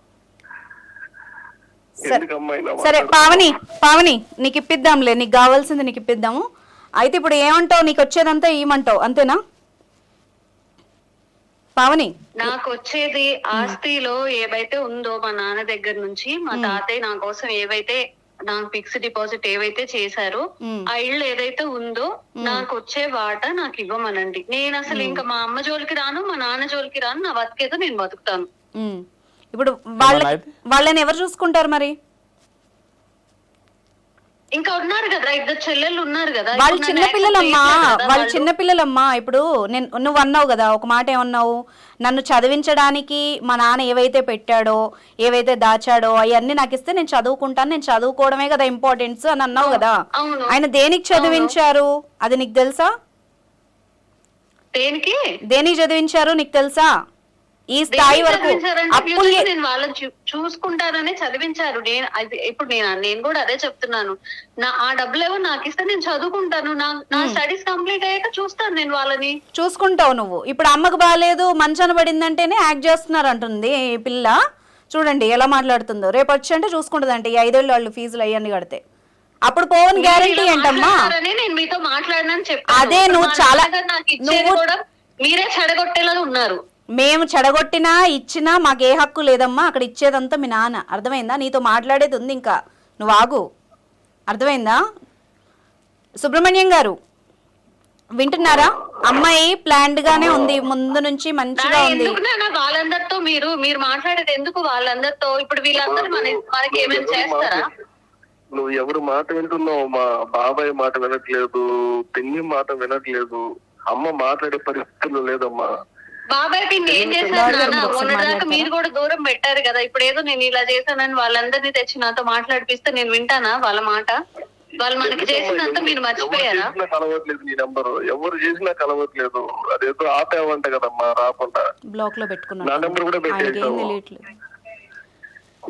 సరే పావని నీకు ఇప్పిద్దాంలే, నీకు కావాల్సింది నీకు ఇప్పిద్దాము. అయితే ఇప్పుడు ఏమంటావు, నీకు వచ్చేదంతా ఏమంటావు, అంతేనా పావని? నాకు వచ్చేది ఆస్తిలో ఏవైతే ఉందో మా నాన్న దగ్గర నుంచి, మా తాతయ్య నా కోసం ఏవైతే నాకు ఫిక్స్డ్ డిపాజిట్ ఏవైతే చేశారో, ఆ ఇల్లు ఏదైతే ఉందో నాకు వచ్చే వాటా నాకు ఇవ్వమనండి. నేను అసలు ఇంకా మా అమ్మ జోలికి రాను, మా నాన్న జోలికి రాను. నా బతికేదో నేను బతుకుతాను. ఇప్పుడు వాళ్ళని ఎవరు చూసుకుంటారు మరి? ఇంకా ఉన్నారు కదా, ఇద్దరు చెల్లెళ్ళు ఉన్నారు కదా. వాళ్ళు చిన్నపిల్లలమ్మా. ఇప్పుడు నువ్వు అన్నావు కదా ఒక మాట, ఏమన్నావు, నన్ను చదివించడానికి మా నాన్న ఏవైతే పెట్టాడో ఏవైతే దాచాడో అవన్నీ నాకు ఇస్తే నేను చదువుకుంటాను, నేను చదువుకోవడమే కదా ఇంపార్టెన్స్ అని అన్నావు కదా. ఆయన దేనికి చదివించారు అది నీకు తెలుసా? దేనికి చదివించారు నీకు తెలుసా? ఈ స్థాయి వరకు నేను వాళ్ళని చూసుకుంటానని చదివించారు. ఇప్పుడు నేను కూడా అదే చెప్తున్నాను. ఆ డబ్బులు ఏమో నాకు ఇస్తే నేను చదువుకుంటాను. నా స్టడీస్ కంప్లీట్ అయ్యాక చూస్తాను నేను వాళ్ళని. చూసుకుంటావు నువ్వు. ఇప్పుడు అమ్మకు బాగాలేదు, మంచాన పడిందంటేనే యాక్ట్ చేస్తున్నారు అంటుంది ఈ పిల్ల. చూడండి ఎలా మాట్లాడుతుందో. రేపు వచ్చి అంటే చూసుకుంటుందంటే ఈ 5 ఏళ్ళు వాళ్ళు ఫీజులు అయ్యని కడితే అప్పుడు పోవని గ్యారంటీ ఏంటమ్మా? నేను మీతో మాట్లాడినని చెప్పి అదే నువ్వు చాలా మీరే చెడగొట్టేలా ఉన్నారు. మేము చెడగొట్టినా ఇచ్చినా మాకు ఏ హక్కు లేదమ్మా. అక్కడ ఇచ్చేదంతా మీ నాన్న. అర్థమైందా? నీతో మాట్లాడేది ఉంది, ఇంకా నువ్వు ఆగు. అర్థమైందా? సుబ్రహ్మణ్యం గారు వింటున్నారా? అమ్మాయి ప్లాన్డ్ గానే ఉంది, ముందు నుంచి మంచిగా ఉంది. వాళ్ళందరితో మీరు మాట్లాడేది ఎందుకు? వాళ్ళందరితో ఇప్పుడు వీళ్ళందరూ మనకి ఏమైనా చేస్తారా? నువ్వు ఎవరు మాట వింటున్నావు? మా బాబాయ్ మాట వినట్లేదు, పిన్ని మాట వినట్లేదు, అమ్మ మాట్లాడే పరిస్థితులు లేదమ్మా. బాబాయ్ పిన్ని ఏం చేశారు నాన్న? మొన్నటిదాకా మీరు కూడా దూరం పెట్టారు కదా. ఇప్పుడు ఏదో నేను ఇలా చేశానని వాళ్ళందరినీ తెచ్చి నాతో మాట్లాడిపిస్తే నేను వింటానా వాళ్ళ మాట? వాళ్ళు మనకి చేసినంత మీరు మర్చిపోయారా? కలవట్లేదు నీ నెంబరు, ఎవరు చేసినా కలవట్లేదు. అదేదో ఆపేవంట కదమ్మా రాకుండా. బ్లాక్ లో పెట్టుకున్నా, నా నెంబర్ కూడా పెట్టేసావు.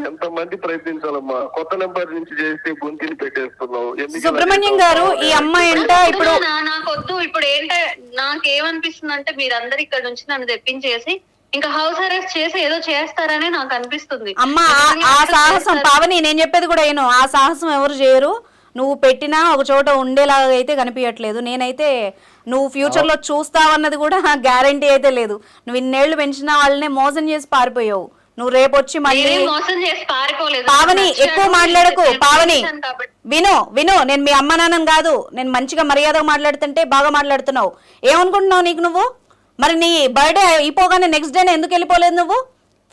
ఎంత మంది ప్రయత్నించాలమ్మా, కొత్త నెంబర్ నుంచి చేస్తే గొంతుని పెట్టేస్తున్నావు. సుబ్రహ్మణ్యం గారు ఈ అమ్మాయి ఏంట ఇప్పుడు నాకొద్దు. ఇప్పుడు నాకేమనిపిస్తుంది అంటే మీరందరు ఇక్కడ నుంచి నన్ను తెప్పించేసి ఇంకా హౌస్ అరెస్ట్ చేసి ఏదో చేస్తారని నాకు అనిపిస్తుంది. అమ్మా ఆ సాహసం పావని, నేను చెప్పేది కూడా ఏను, ఆ సాహసం ఎవరు చేయరు. నువ్వు పెట్టినా ఒక చోట ఉండేలాగా అయితే కనిపించట్లేదు. నేనైతే నువ్వు ఫ్యూచర్ లో చూస్తావన్నది కూడా గ్యారంటీ అయితే లేదు. నువ్వు ఇన్నేళ్లు పెంచిన వాళ్ళనే మోసం చేసి పారిపోయావు. నువ్వు రేపు వచ్చి మళ్ళీ పావని ఎక్కువ మాట్లాడకు. పావని విను, నేను మీ అమ్మ నాన్నని కాదు, నేను మంచిగా మర్యాదగా మాట్లాడుతుంటే బాగా మాట్లాడుతున్నావు. ఏమనుకుంటున్నావు నీకు నువ్వు? మరి నీ బర్త్డే అయిపోగానే నెక్స్ట్ డేనే ఎందుకు వెళ్ళిపోలేదు నువ్వు?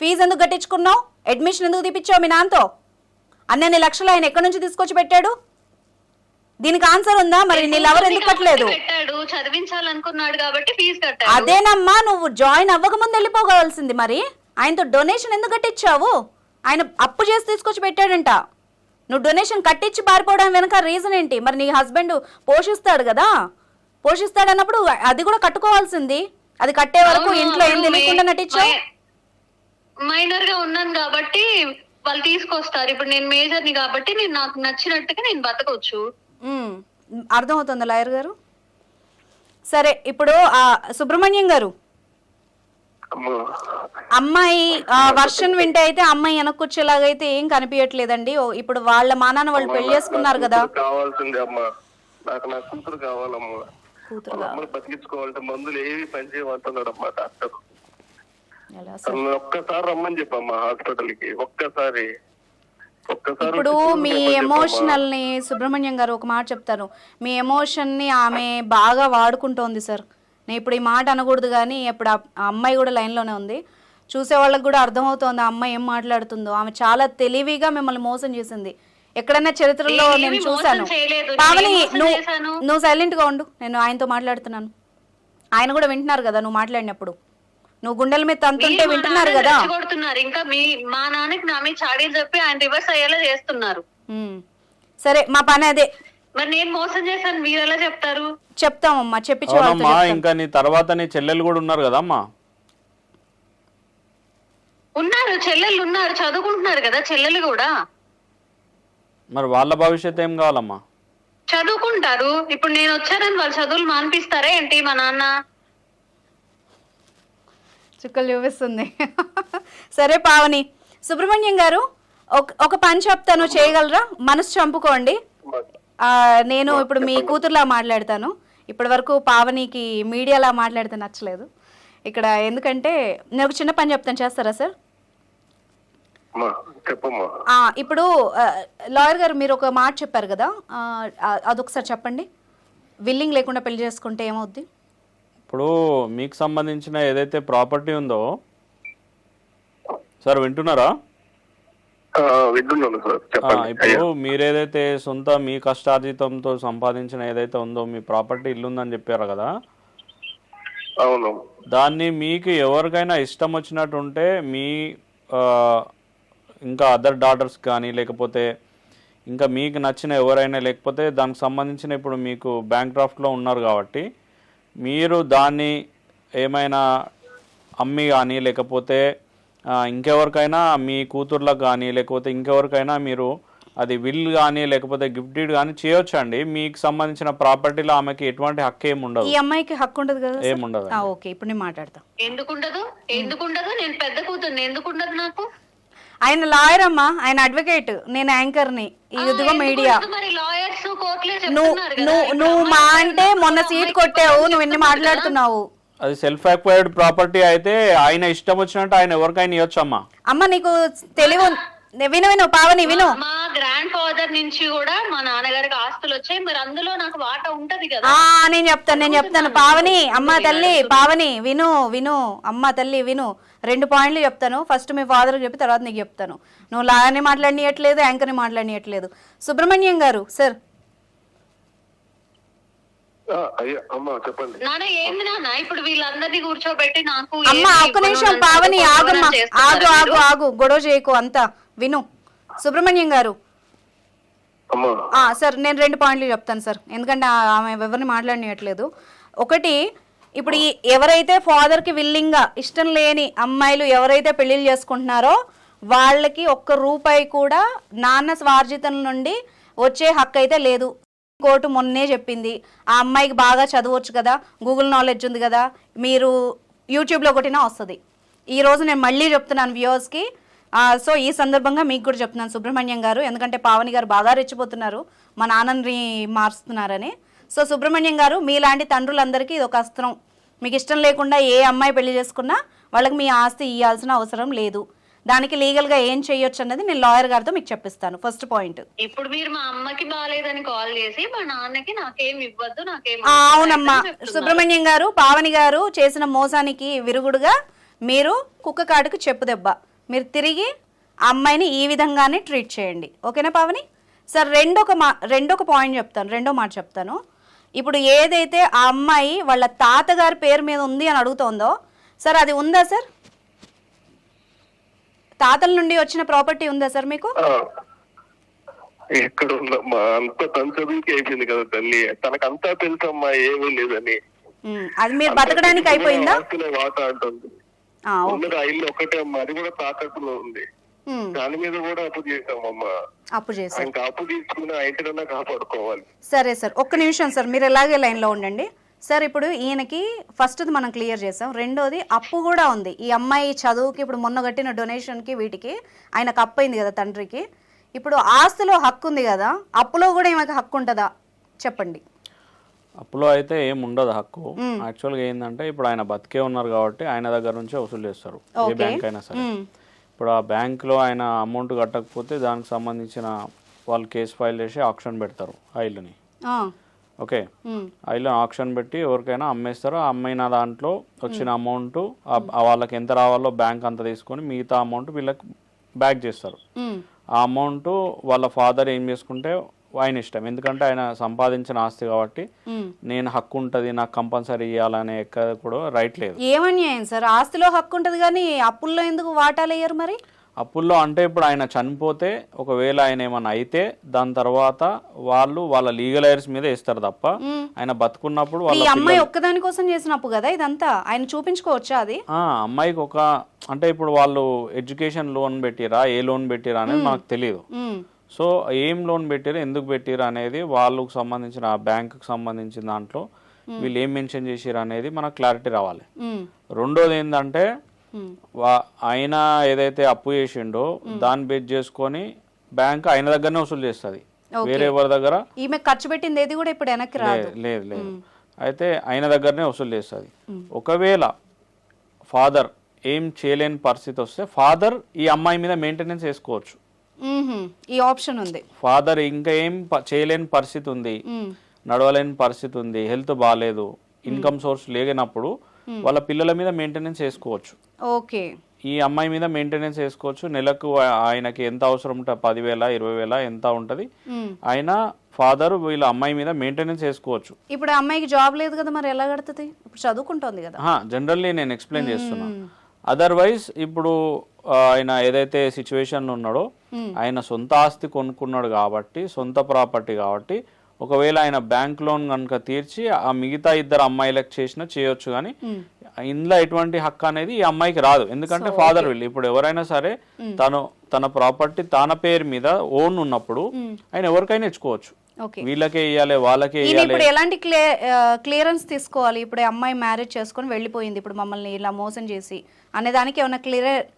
ఫీజు ఎందుకు కట్టించుకున్నావు? అడ్మిషన్ ఎందుకు తీపిచ్చావు మీ నాన్నతో? అన్ని లక్షలు ఆయన ఎక్కడి నుంచి తీసుకొచ్చి పెట్టాడు? దీనికి ఆన్సర్ ఉందా? మరి నీ లవర్ ఎందుకు కట్టలేదు? చదివించాలనుకున్నాడు కాబట్టి ఫీజు కట్టాడు. అదేనమ్మా, నువ్వు జాయిన్ అవ్వక ముందు వెళ్ళిపోగలసింది. మరి ఆయనతో డొనేషన్ ఎందుకు కట్టించావు? ఆయన అప్పు చేసి తీసుకొచ్చి పెట్టాడంట. నువ్వు డొనేషన్ కట్టించి పారిపోవడం వెనక రీజన్ ఏంటి? మరి నీ హస్బెండ్ పోషిస్తాడు కదా, పోషిస్తాడు అన్నప్పుడు అది కూడా కట్టుకోవాల్సింది. అది కట్టే వరకు ఇంట్లో ఏం తెలియకుండా నటించావు. మైనర్ గా ఉన్నాను కాబట్టి వాళ్ళు తీసుకొస్తారు. ఇప్పుడు నేను మేజర్ని కాబట్టి నేను నాకు నచ్చినట్టుగా నేను బతకొచ్చు. అర్థమవుతుందా లాయర్ గారు? సరే, ఇప్పుడు సుబ్రహ్మణ్యం గారు, అమ్మాయి వర్షన్ వింటే అయితే అమ్మాయి వెనక్కొచ్చేలాగైతే ఏం కనిపించట్లేదండి. ఇప్పుడు వాళ్ళ మానాన్న వాళ్ళు పెళ్లి చేసుకున్నారు కదా. కావాల్సింది అమ్మా, నాకు నా కూతురు కావాలమ్మా. కూతురు బతికించుకోవాలంటే మందులు ఏవి పనిచేయమంటున్నాడు అమ్మా డాక్టర్. ఎలా సార్? తను ఒక్కసారి రమ్మని చెప్పమ్మా హాస్పిటల్కి, ఒక్కసారి ఇప్పుడు మీ ఎమోషనల్ ని సుబ్రహ్మణ్యం గారు ఒక మాట చెప్తాను, మీ ఎమోషన్ ని ఆమె బాగా వాడుకుంటోంది సార్. నేను ఇప్పుడు ఈ మాట అనకూడదు కానీ ఇప్పుడు ఆ అమ్మాయి కూడా లైన్లోనే ఉంది, చూసే వాళ్ళకి కూడా అర్థమవుతోంది ఆ అమ్మాయి ఏం మాట్లాడుతుందో. ఆమె చాలా తెలివిగా మిమ్మల్ని మోసం చేసింది. ఎక్కడైనా చరిత్రలో నేను చూశాను. పావని నువ్వు సైలెంట్ గా ఉండు, నేను ఆయనతో మాట్లాడుతున్నాను. ఆయన కూడా వింటున్నారు కదా నువ్వు మాట్లాడినప్పుడు, నువ్వు గుండెల మీద తంతుంటే వింటున్నారు కదా. ఇంకా మా నాన్నకి నా మీద చాడీలు చెప్పి ఆయన రివర్స్ అయ్యేలా చేస్తున్నారు. సరే మా పని అదే. మరి నేను మోసం చేశాను మీరు ఎలా చెప్తారు? చెప్తామమ్మా, చెప్పించు. ఇంకా నీ తర్వాత నీ చెల్లెలు కూడా ఉన్నారు కదా అమ్మా? ఉన్నారు, చెల్లెళ్ళు ఉన్నారు, చదువుకుంటున్నారు కదా చెల్లెలు కూడా. మరి వాళ్ళ భవిష్యత్తు ఏం కావాలమ్మా? చదువుకుంటారు. ఇప్పుడు నేను వచ్చానని వాళ్ళు చదువులు మానిపిస్తారా ఏంటి మా నాన్న? చుక్కలు చూపిస్తుంది. సరే పావని, సుబ్రహ్మణ్యం గారు ఒక పని చెప్తాను, చేయగలరా? మనసు చంపుకోండి. నేను ఇప్పుడు మీ కూతురులా మాట్లాడతాను. ఇప్పటి వరకు పావనికి మీడియాలా మాట్లాడితే నచ్చలేదు ఇక్కడ. ఎందుకంటే నేను ఒక చిన్న పని చెప్తాను, చేస్తారా సార్? ఇప్పుడు లాయర్ గారు మీరు ఒక మాట చెప్పారు కదా, అదొకసారి చెప్పండి. విల్లింగ్ లేకుండా పెళ్లి చేసుకుంటే ఏమవుద్ది? ఇప్పుడు మీకు సంబంధించిన ఏదైతే ప్రాపర్టీ ఉందో సార్, వింటున్నారా? ఇప్పుడు మీరేదైతే సొంత మీ కష్టార్జితంతో సంపాదించిన ఏదైతే ఉందో మీ ప్రాపర్టీ ఇల్లు ఉందని చెప్పారు కదా, అవును. దాన్ని మీకు ఎవరికైనా ఇష్టం వచ్చినట్టు ఉంటే మీ ఇంకా అదర్ డాటర్స్ కానీ లేకపోతే ఇంకా మీకు నచ్చిన ఎవరైనా, లేకపోతే దానికి సంబంధించిన ఇప్పుడు మీకు బ్యాంక్ డ్రాఫ్ట్లో ఉన్నారు కాబట్టి మీరు దాన్ని ఏమైనా అమ్మి కానీ లేకపోతే ఇంకెవరికైనా మీ కూతుర్లకు కానీ లేకపోతే ఇంకెవరికైనా మీరు అది విల్ కానీ లేకపోతే గిఫ్ట్ డీడ్ కానీ చేయొచ్చు అండి. మీకు సంబంధించిన ప్రాపర్టీలో ఆమెకి ఎటువంటి హక్కు ఏమి ఉండదు. ఈ అమ్మాయికి హక్కు ఉండదు కదా? ఏముండదు. ఓకే, ఇప్పుడు నేను మాట్లాడతా. ఎందుకుండదు? నేను పెద్ద కూతురు, ఎందుకుండదు నాకు? ఆయన లాయర్ అమ్మా, ఆయన అడ్వకేట్, నేను యాంకర్ ని. ఇదిగో మీడియా. నువ్వు మా అంటే మొన్న సీట్ కొట్టావు, నువ్వు ఎన్ని మాట్లాడుతున్నావు? అది సెల్ఫ్ అక్వైర్డ్ ప్రాపర్టీ అయితే ఆయన ఇష్టం వచ్చినట్టు ఆయన ఎవరికైనా ఇవ్వచ్చు అమ్మా. అమ్మ నీకు తెలివి విను పావని విను. మా గ్రాండ్ ఫాదర్ నుంచి కూడా మా నాన్నగారికి ఆస్తులు వచ్చాయి, మరి అందులో నాకు వాటా ఉంటది కదా. నేను చెప్తాను పావని. అమ్మ తల్లి పావని విను అమ్మ తల్లి విను. 2 పాయింట్లు చెప్తాను. ఫస్ట్ మీ ఫాదర్కి చెప్పి తర్వాత నీకు చెప్తాను. నువ్వు లాయర్ని మాట్లాడియట్లేదు, యాంకర్ని మాట్లాడియట్లేదు. సుబ్రహ్మణ్యం గారు సార్. చెప్పండి. ఇప్పుడు వీళ్ళందరినీ కూర్చోబెట్టి నాకు అమ్మ ఒక్క నిమిషం పావని ఆగమ్మా, ఆగు గొడవ చేయకు అంతా విను. సుబ్రహ్మణ్యం గారు సార్, నేను 2 పాయింట్లు చెప్తాను సార్, ఎందుకంటే ఆమె ఎవరిని మాట్లాడియట్లేదు. ఒకటి, ఇప్పుడు ఎవరైతే ఫాదర్కి విల్లింగ్గా ఇష్టం లేని అమ్మాయిలు ఎవరైతే పెళ్లిళ్ళు చేసుకుంటున్నారో వాళ్ళకి ₹1 కూడా నాన్న స్వార్జితం నుండి వచ్చే హక్కు అయితే లేదు. కోర్టు మొన్నే చెప్పింది. ఆ అమ్మాయికి బాగా చదవచ్చు కదా, గూగుల్ నాలెడ్జ్ ఉంది కదా, మీరు యూట్యూబ్లో కొట్టినా వస్తుంది. ఈరోజు నేను మళ్ళీ చెప్తున్నాను వ్యూవర్స్కి. సో ఈ సందర్భంగా మీకు కూడా చెప్తున్నాను సుబ్రహ్మణ్యం గారు, ఎందుకంటే పావని గారు బాగా రెచ్చిపోతున్నారు మా నాన్నని మారుస్తున్నారని. సో సుబ్రహ్మణ్యం గారు, మీలాంటి తండ్రులందరికీ ఇది ఒక అస్త్రం. మీకు ఇష్టం లేకుండా ఏ అమ్మాయి పెళ్లి చేసుకున్నా వాళ్ళకి మీ ఆస్తి ఇవ్వాల్సిన అవసరం లేదు. దానికి లీగల్ గా ఏం చేయొచ్చు అన్నది నేను లాయర్ గారితో మీకు చెప్పిస్తాను. ఫస్ట్ పాయింట్, ఇప్పుడు మీరు మా అమ్మకి బాగాలేదని కాల్ చేసి మా నాన్నకి నాకేం ఇవ్వద్దు, నాకేం. అవునమ్మా సుబ్రహ్మణ్యం గారు, పావని గారు చేసిన మోసానికి విరుగుడుగా మీరు కుక్క కాటుకు చెప్పు దెబ్బ. మీరు తిరిగి ఆ అమ్మాయిని ఈ విధంగానే ట్రీట్ చేయండి, ఓకేనా పావని? సార్ రెండొక పాయింట్ చెప్తాను, రెండో మాట చెప్తాను. ఇప్పుడు ఏదైతే ఆ అమ్మాయి వాళ్ళ తాతగారి పేరు మీద ఉంది అని అడుగుతోందో సార్, అది ఉందా సార్? తాతల నుండి వచ్చిన ప్రాపర్టీ ఉందా సార్ మీకు? ఎక్కడ ఉందమ్మా, అంత చదువుకి అయిపోయింది కదా తల్లి, తనకంతా తెలుసమ్మా ఏమీ లేదని. అది మీరు బతకడానికి అయిపోయిందా? వాట అంటుంది. ఇల్లు ఒకటే అమ్మా, అది కూడా తాకట్టులో ఉంది. దాని మీద కూడా అప్పు చేసామమ్మా. అప్పు తీసుకుని ఆ ఇంటికన్నా కాపాడుకోవాలి. సరే సార్, ఒక్క నిమిషం సార్, మీరు ఎలాగే లైన్ లో ఉండండి సార్. ఇప్పుడు ఈయనకి ఫస్ట్ మనం క్లియర్ చేసాం. రెండోది అప్పు కూడా ఉంది. ఈ అమ్మాయి చదువుకి ఇప్పుడు మొన్న కట్టిన డొనేషన్కి వీటికి ఆయనకు అప్పు అయింది కదా తండ్రికి. ఇప్పుడు ఆస్తిలో హక్కు ఉంది కదా, అప్పులో కూడా ఈమెకి హక్కు ఉంటుందా చెప్పండి? అప్పులో అయితే ఏం ఉండదు హక్కు. యాక్చువల్గా ఏంటంటే ఇప్పుడు ఆయన బతికే ఉన్నారు కాబట్టి ఆయన దగ్గర నుంచే వసూలు చేస్తారు, ఏ బ్యాంక్ అయినా సరే. ఇప్పుడు ఆ బ్యాంక్లో ఆయన అమౌంట్ కట్టకపోతే దానికి సంబంధించిన వాళ్ళు కేసు ఫైల్ చేసి ఆక్షన్ పెడతారు ఆ ఇల్లుని. ఓకే, ఆ ఇల్లు ఆక్షన్ పెట్టి ఎవరికైనా అమ్మేస్తారు. ఆ అమ్మిన దాంట్లో వచ్చిన అమౌంట్ వాళ్ళకి ఎంత రావాలో బ్యాంక్ అంత తీసుకొని మిగతా అమౌంట్ వీళ్ళకి బ్యాక్ చేస్తారు. ఆ అమౌంట్ వాళ్ళ ఫాదర్ ఏం చేసుకుంటే ఆయన ఇష్టం, ఎందుకంటే ఆయన సంపాదించిన ఆస్తి కాబట్టి నేను హక్కు ఉంటుంది నాకు కంపల్సరీ ఇవ్వాలనే ఎక్కడ కూడా రైట్ లేదు. ఏమన్యాయం సార్, ఆస్తిలో హక్కు ఉంటుంది కానీ అప్పుల్లో ఎందుకు వాటాలు వేయరు మరి? అప్పుల్లో అంటే ఇప్పుడు ఆయన చనిపోతే ఒకవేళ ఆయన ఏమైనా అయితే దాని తర్వాత వాళ్ళు వాళ్ళ లీగల్ ఎయిర్స్ మీద ఇస్తారు తప్ప ఆయన బతుకున్నప్పుడు ఈ అమ్మాయి ఒక్కదాని కోసం చేసిన అప్పు కదా ఇదంతా, ఆయన చూపించుకోవచ్చా అది? అమ్మాయికి ఒక అంటే ఇప్పుడు వాళ్ళు ఎడ్యుకేషన్ లోన్ పెట్టిరా ఏ లోన్ పెట్టిరా అనేది మనకు తెలియదు. సో ఏం లోన్ పెట్టారు ఎందుకు పెట్టారు అనేది వాళ్ళకు సంబంధించిన ఆ బ్యాంకుకి సంబంధించిన దాంట్లో వీళ్ళు ఏం మెన్షన్ చేసారు అనేది మనకు క్లారిటీ రావాలి. రెండోది ఏంటంటే ఆయన ఏదైతే అప్పు చేసిండో దాన్ని బేస్ చేసుకొని బ్యాంక్ ఆయన దగ్గరనే వసూలు చేస్తుంది, వేరే ఎవరి దగ్గర ఈమె ఖర్చు పెట్టింది ఏది కూడా ఇప్పుడు వెనక్కి రాదు. లేదు అయితే ఆయన దగ్గరనే వసూలు చేస్తుంది. ఒకవేళ ఫాదర్ ఏం చేయలేని పరిస్థితి వస్తే ఫాదర్ ఈ అమ్మాయి మీద మెయింటెనెన్స్ వేసుకోవచ్చు. ఈ ఆప్షన్ ఉంది. ఫాదర్ ఇంకా ఏం చేయలేని పరిస్థితి ఉంది, నడవలేని పరిస్థితి ఉంది, హెల్త్ బాగాలేదు, ఇన్కమ్ సోర్స్ లేనప్పుడు వాళ్ళ పిల్లల మీద మెయింటెనెన్స్ వేసుకోవచ్చు. ఓకే, ఈ అమ్మాయి మీద మెయింటెనెన్స్ వేసుకోవచ్చు. నెలకు ఆయనకి ఎంత అవసరం ఉంటుంది, 10,000 20,000 ఎంత ఉంటది, ఆయన ఫాదర్ వీళ్ళ అమ్మాయి మీద మెయింటెనెన్స్ వేసుకోవచ్చు. ఇప్పుడు అమ్మాయికి జాబ్ లేదు కదా, మరి ఎలా కడుతుంది? ఇప్పుడు చదువుకుంటోంది కదా. జనరల్లీ నేను ఎక్స్ప్లెయిన్ చేస్తున్నా. అదర్వైజ్ ఇప్పుడు ఆయన ఏదైతే సిచ్యువేషన్ ఉన్నాడో ఆయన సొంత ఆస్తి కొనుక్కున్నాడు కాబట్టి, సొంత ప్రాపర్టీ కాబట్టి, ఒకవేళ ఆయన బ్యాంక్ లోన్ కనుక తీర్చి ఆ మిగతా ఇద్దరు అమ్మాయిలకు చేయొచ్చు, కానీ ఇందులో ఎటువంటి హక్కు అనేది ఈ అమ్మాయికి రాదు. ఎందుకంటే ఫాదర్ వీళ్ళు ఇప్పుడు ఎవరైనా సరే తన ప్రాపర్టీ తన పేరు మీద ఓన్ ఉన్నప్పుడు ఆయన ఎవరికైనా ఇచ్చుకోవచ్చు. వీళ్ళకే ఇవ్వాలి వాళ్ళకే ఇవ్వాలి. ఇప్పుడు ఎలాంటి క్లియరెన్స్ తీసుకోవాలి? ఇప్పుడు అమ్మాయి మ్యారేజ్ చేసుకొని వెళ్ళిపోయింది, ఇప్పుడు మమ్మల్ని ఇలా మోసం చేసి అనే దానికి ఏమైనా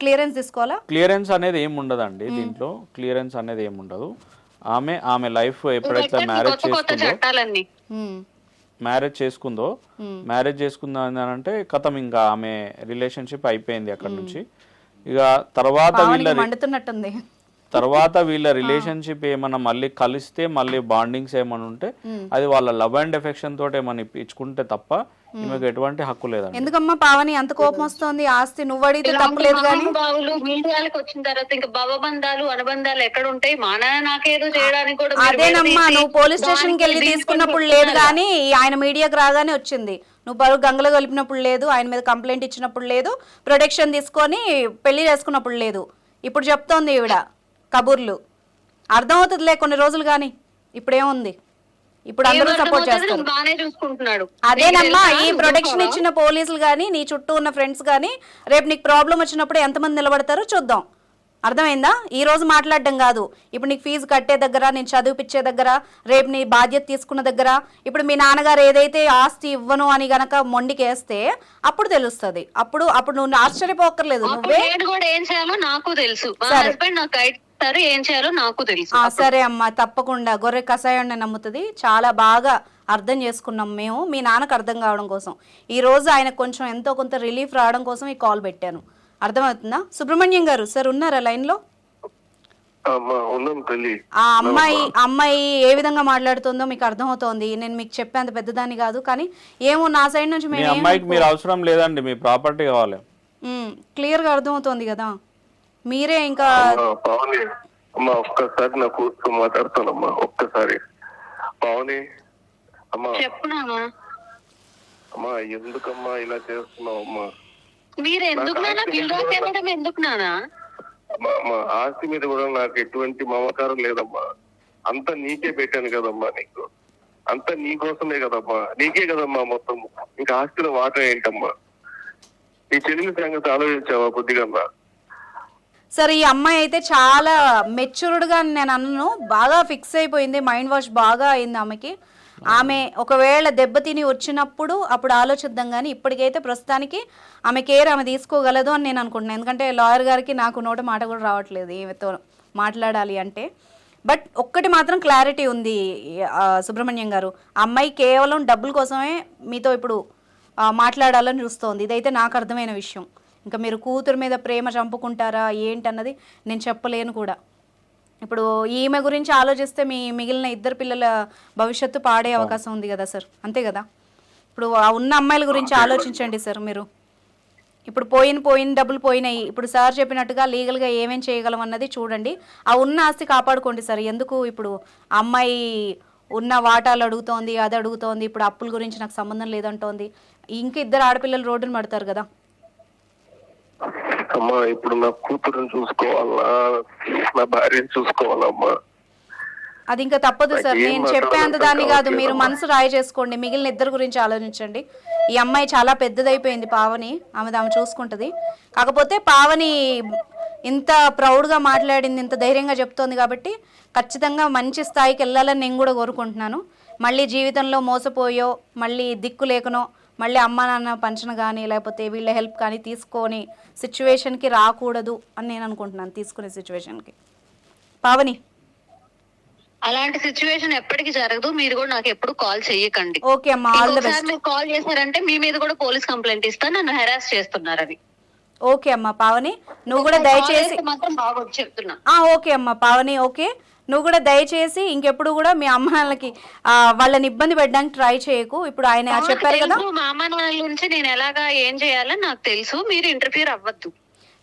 క్లియరెన్స్ తీసుకోవాలా? క్లియరెన్స్ అనేది ఏం ఉండదండి దీంట్లో, క్లియరెన్స్ అనేది ఏం ఉండదు. ఆమె లైఫ్ ఎప్పుడైతే మ్యారేజ్ చేసుకుందో అని అంటే కథం, ఇంకా ఆమె రిలేషన్షిప్ అయిపోయింది అక్కడ నుంచి. ఇక తర్వాత వీళ్ళ రిలేషన్షిప్ ఏమన్నా మళ్ళీ కలిస్తే మళ్ళీ బాండింగ్స్ ఏమన్నా ఉంటే అది వాళ్ళ లవ్ అండ్ ఎఫెక్షన్ తోటి ఏమన్నా ఇచ్చుకుంటే తప్ప ఈమెకు ఎటువంటి హక్కు లేదండి. ఎందుకమ్మా పావని అంత కోపం వస్తుంది? ఆస్తి నువ్వు అడిగితే తప్పలేదు కానీ మీడియాలకు వచ్చిన తర్వాత ఇంకా భవబంధాలు అనుబంధాలు ఎక్కడ ఉంటాయి? మా నాన్న నాకేదో చేయడానికి కూడా అదేనమ్మా, నువ్వు పోలీస్ స్టేషన్ కి వెళ్ళి తీసుకున్నప్పుడు లేదు కానీ ఆయన మీడియాకి రాగానే వచ్చింది. నువ్వు బరువు గంగలో కలిపినప్పుడు లేదు, ఆయన మీద కంప్లైంట్ ఇచ్చినప్పుడు లేదు, ప్రొటెక్షన్ తీసుకొని పెళ్లి చేసుకున్నప్పుడు లేదు. ఇప్పుడు చెప్తోంది ఈవిడ కబుర్లు. అర్థమవుతుందిలే కొన్ని రోజులు కానీ, ఇప్పుడేముంది, ఇప్పుడు అందరూ సపోర్ట్ చేస్తారు. అదేనమ్మా, ఈ ప్రొటెక్షన్ ఇచ్చిన పోలీసులు కానీ నీ చుట్టూ ఉన్న ఫ్రెండ్స్ కానీ రేపు నీకు ప్రాబ్లం వచ్చినప్పుడు ఎంతమంది నిలబడతారో చూద్దాం. అర్థమైందా? ఈ రోజు మాట్లాడడం కాదు, ఇప్పుడు నీకు ఫీజు కట్టే దగ్గర, నేను చదివిపించే దగ్గర, రేపు నీ బాధ్యత తీసుకున్న దగ్గర. ఇప్పుడు మీ నాన్నగారు ఏదైతే ఆస్తి ఇవ్వను అని గనక మొండికేస్తే అప్పుడు తెలుస్తుంది. అప్పుడు నువ్వు ఆశ్చర్యపోకర్లేదు. నువ్వే ఏం చేయాలో నాకు తెలుసు, ఏం చేయాలో నాకు తెలుసు. సరే అమ్మా, తప్పకుండా గొర్రె కషాయాన్ని నమ్ముతుంది. చాలా బాగా అర్థం చేసుకున్నాం మేము, మీ నాన్నకు అర్థం కావడం కోసం. ఈ రోజు ఆయన కొంచెం ఎంతో కొంత రిలీఫ్ రావడం కోసం ఈ కాల్ పెట్టాను. అర్థమవుతుందా? సుబ్రహ్మణ్యం గారు సార్ ఉన్నారా లైన్ లో? ఆ అమ్మాయి ఏ విధంగా మాట్లాడుతుందో మీకు అర్థమవుతోంది. నేను మీకు చెప్పేంత పెద్దదాన్ని కాదు, కానీ ఏమో నా సైడ్ నుంచి మీరు అవసరం లేదండి, మీ ప్రాపర్టీ కావాలి, క్లియర్ గా అర్థమవుతోంది కదా. మీరే ఇంకా అమ్మా ఒక్కసారి నా కూర్చో మాట్లాడతానమ్మా, ఒక్కసారి పావని అమ్మా. చెప్పున్నామా అమ్మా, ఎందుకమ్మా ఇలా చేస్తున్నావు అమ్మా? మీరు ఎందుకు ఎందుకు నానా? అమ్మా ఆస్తి మీద కూడా నాకు ఎటువంటి మమకారం లేదమ్మా, అంతా నీకే పెట్టాను కదమ్మా, నీకు అంతా నీకోసమే కదమ్మా, నీకే కదమ్మా మొత్తం. ఇంకా ఆస్తిలో వాటా ఏంటమ్మా? నీ చెల్లి సంగతి ఆలోచించావా కొద్దిగా? సరే, ఈ అమ్మాయి అయితే చాలా మెచ్యూర్డ్గా నేను అన్నను, బాగా ఫిక్స్ అయిపోయింది, మైండ్ వాష్ బాగా అయింది ఆమెకి. ఆమె ఒకవేళ దెబ్బతిని వచ్చినప్పుడు అప్పుడు ఆలోచిద్దాం, కానీ ఇప్పటికైతే ప్రస్తుతానికి ఆమె కేర్ ఆమె తీసుకోగలదు అని నేను అనుకుంటున్నాను. ఎందుకంటే లాయర్ గారికి నాకు నోట మాట కూడా రావట్లేదు ఈమెతో మాట్లాడాలి అంటే. బట్ ఒక్కటి మాత్రం క్లారిటీ ఉంది సుబ్రహ్మణ్యం గారు, అమ్మాయి కేవలం డబ్బుల కోసమే మీతో ఇప్పుడు మాట్లాడాలని చూస్తోంది. ఇదైతే నాకు అర్థమైన విషయం. ఇంకా మీరు కూతురు మీద ప్రేమ చంపుకుంటారా ఏంటన్నది నేను చెప్పలేను కూడా. ఇప్పుడు ఈమె గురించి ఆలోచిస్తే మీ మిగిలిన ఇద్దరు పిల్లల భవిష్యత్తు పాడే అవకాశం ఉంది కదా సార్, అంతే కదా. ఇప్పుడు ఉన్న అమ్మాయిల గురించి ఆలోచించండి సార్ మీరు. ఇప్పుడు పోయిన డబ్బులు పోయినాయి, ఇప్పుడు సార్ చెప్పినట్టుగా లీగల్గా ఏమేం చేయగలం అన్నది చూడండి. ఆ ఉన్న ఆస్తి కాపాడుకోండి సార్. ఎందుకు ఇప్పుడు అమ్మాయి ఉన్న వాటాలు అడుగుతోంది, అది అడుగుతోంది, ఇప్పుడు అప్పుల గురించి నాకు సంబంధం లేదంటోంది. ఇంకా ఇద్దరు ఆడపిల్లలు రోడ్డును పడతారు కదా. అమ్మా ఇప్పుడు నా కూతురుని చూసుకోవాలా, నా భార్యని చూసుకోవాలమ్మా. అది ఇంకా తప్పదు సార్. నేను చెప్పేంత దాన్ని కాదు, మీరు మనసు రాయి చేసుకోండి. మిగిలిన ఇద్దరు గురించి ఆలోచించండి. ఈ అమ్మాయి చాలా పెద్దదైపోయింది పావని, ఆమె చూసుకుంటుంది. కాకపోతే పావని ఇంత ప్రౌడ్గా మాట్లాడింది, ఇంత ధైర్యంగా చెప్తోంది కాబట్టి ఖచ్చితంగా మంచి స్థాయికి వెళ్ళాలని నేను కూడా కోరుకుంటున్నాను. మళ్ళీ జీవితంలో మోసపోయో, మళ్ళీ దిక్కు లేకనో, మళ్ళీ అమ్మ నాన్న పంచన కానీ లేకపోతే వీళ్ళ హెల్ప్ కానీ తీసుకొని సిచ్యువేషన్కి రాకూడదు అని నేను అనుకుంటున్నాను. తీసుకునే సిచ్యువేషన్కి పావని అలాంటి సిచ్యువేషన్ ఎప్పటికీ జరగదు. మీరు కూడా నాకు ఎప్పుడు కాల్ చెయ్యకండి. ఓకే అమ్మా, ఆల్ ది బెస్ట్. మీరు కాల్ చేశారంటే మీ మీద కూడా పోలీస్ కంప్లైంట్ ఇస్తాను, నన్ను హెరాస్ చేస్తున్నారని. ఓకే అమ్మా పావని, నువ్వు కూడా దయచేసి మాత్రం బాగా చెప్తున్నా. ఓకే అమ్మా పావని, ఓకే. నువ్వు కూడా దయచేసి ఇంకెప్పుడు కూడా మీ అమ్మ నాన్నలకి వాళ్ళని ఇబ్బంది పెట్టడానికి ట్రై చేయకు. ఇప్పుడు ఆయన చెప్పారు కదా, మా అమ్మ నాన్నల నుంచి నేను ఎలాగా ఏం చేయాలని నాకు తెలుసు, మీరు ఇంటర్ఫియర్ అవ్వద్దు.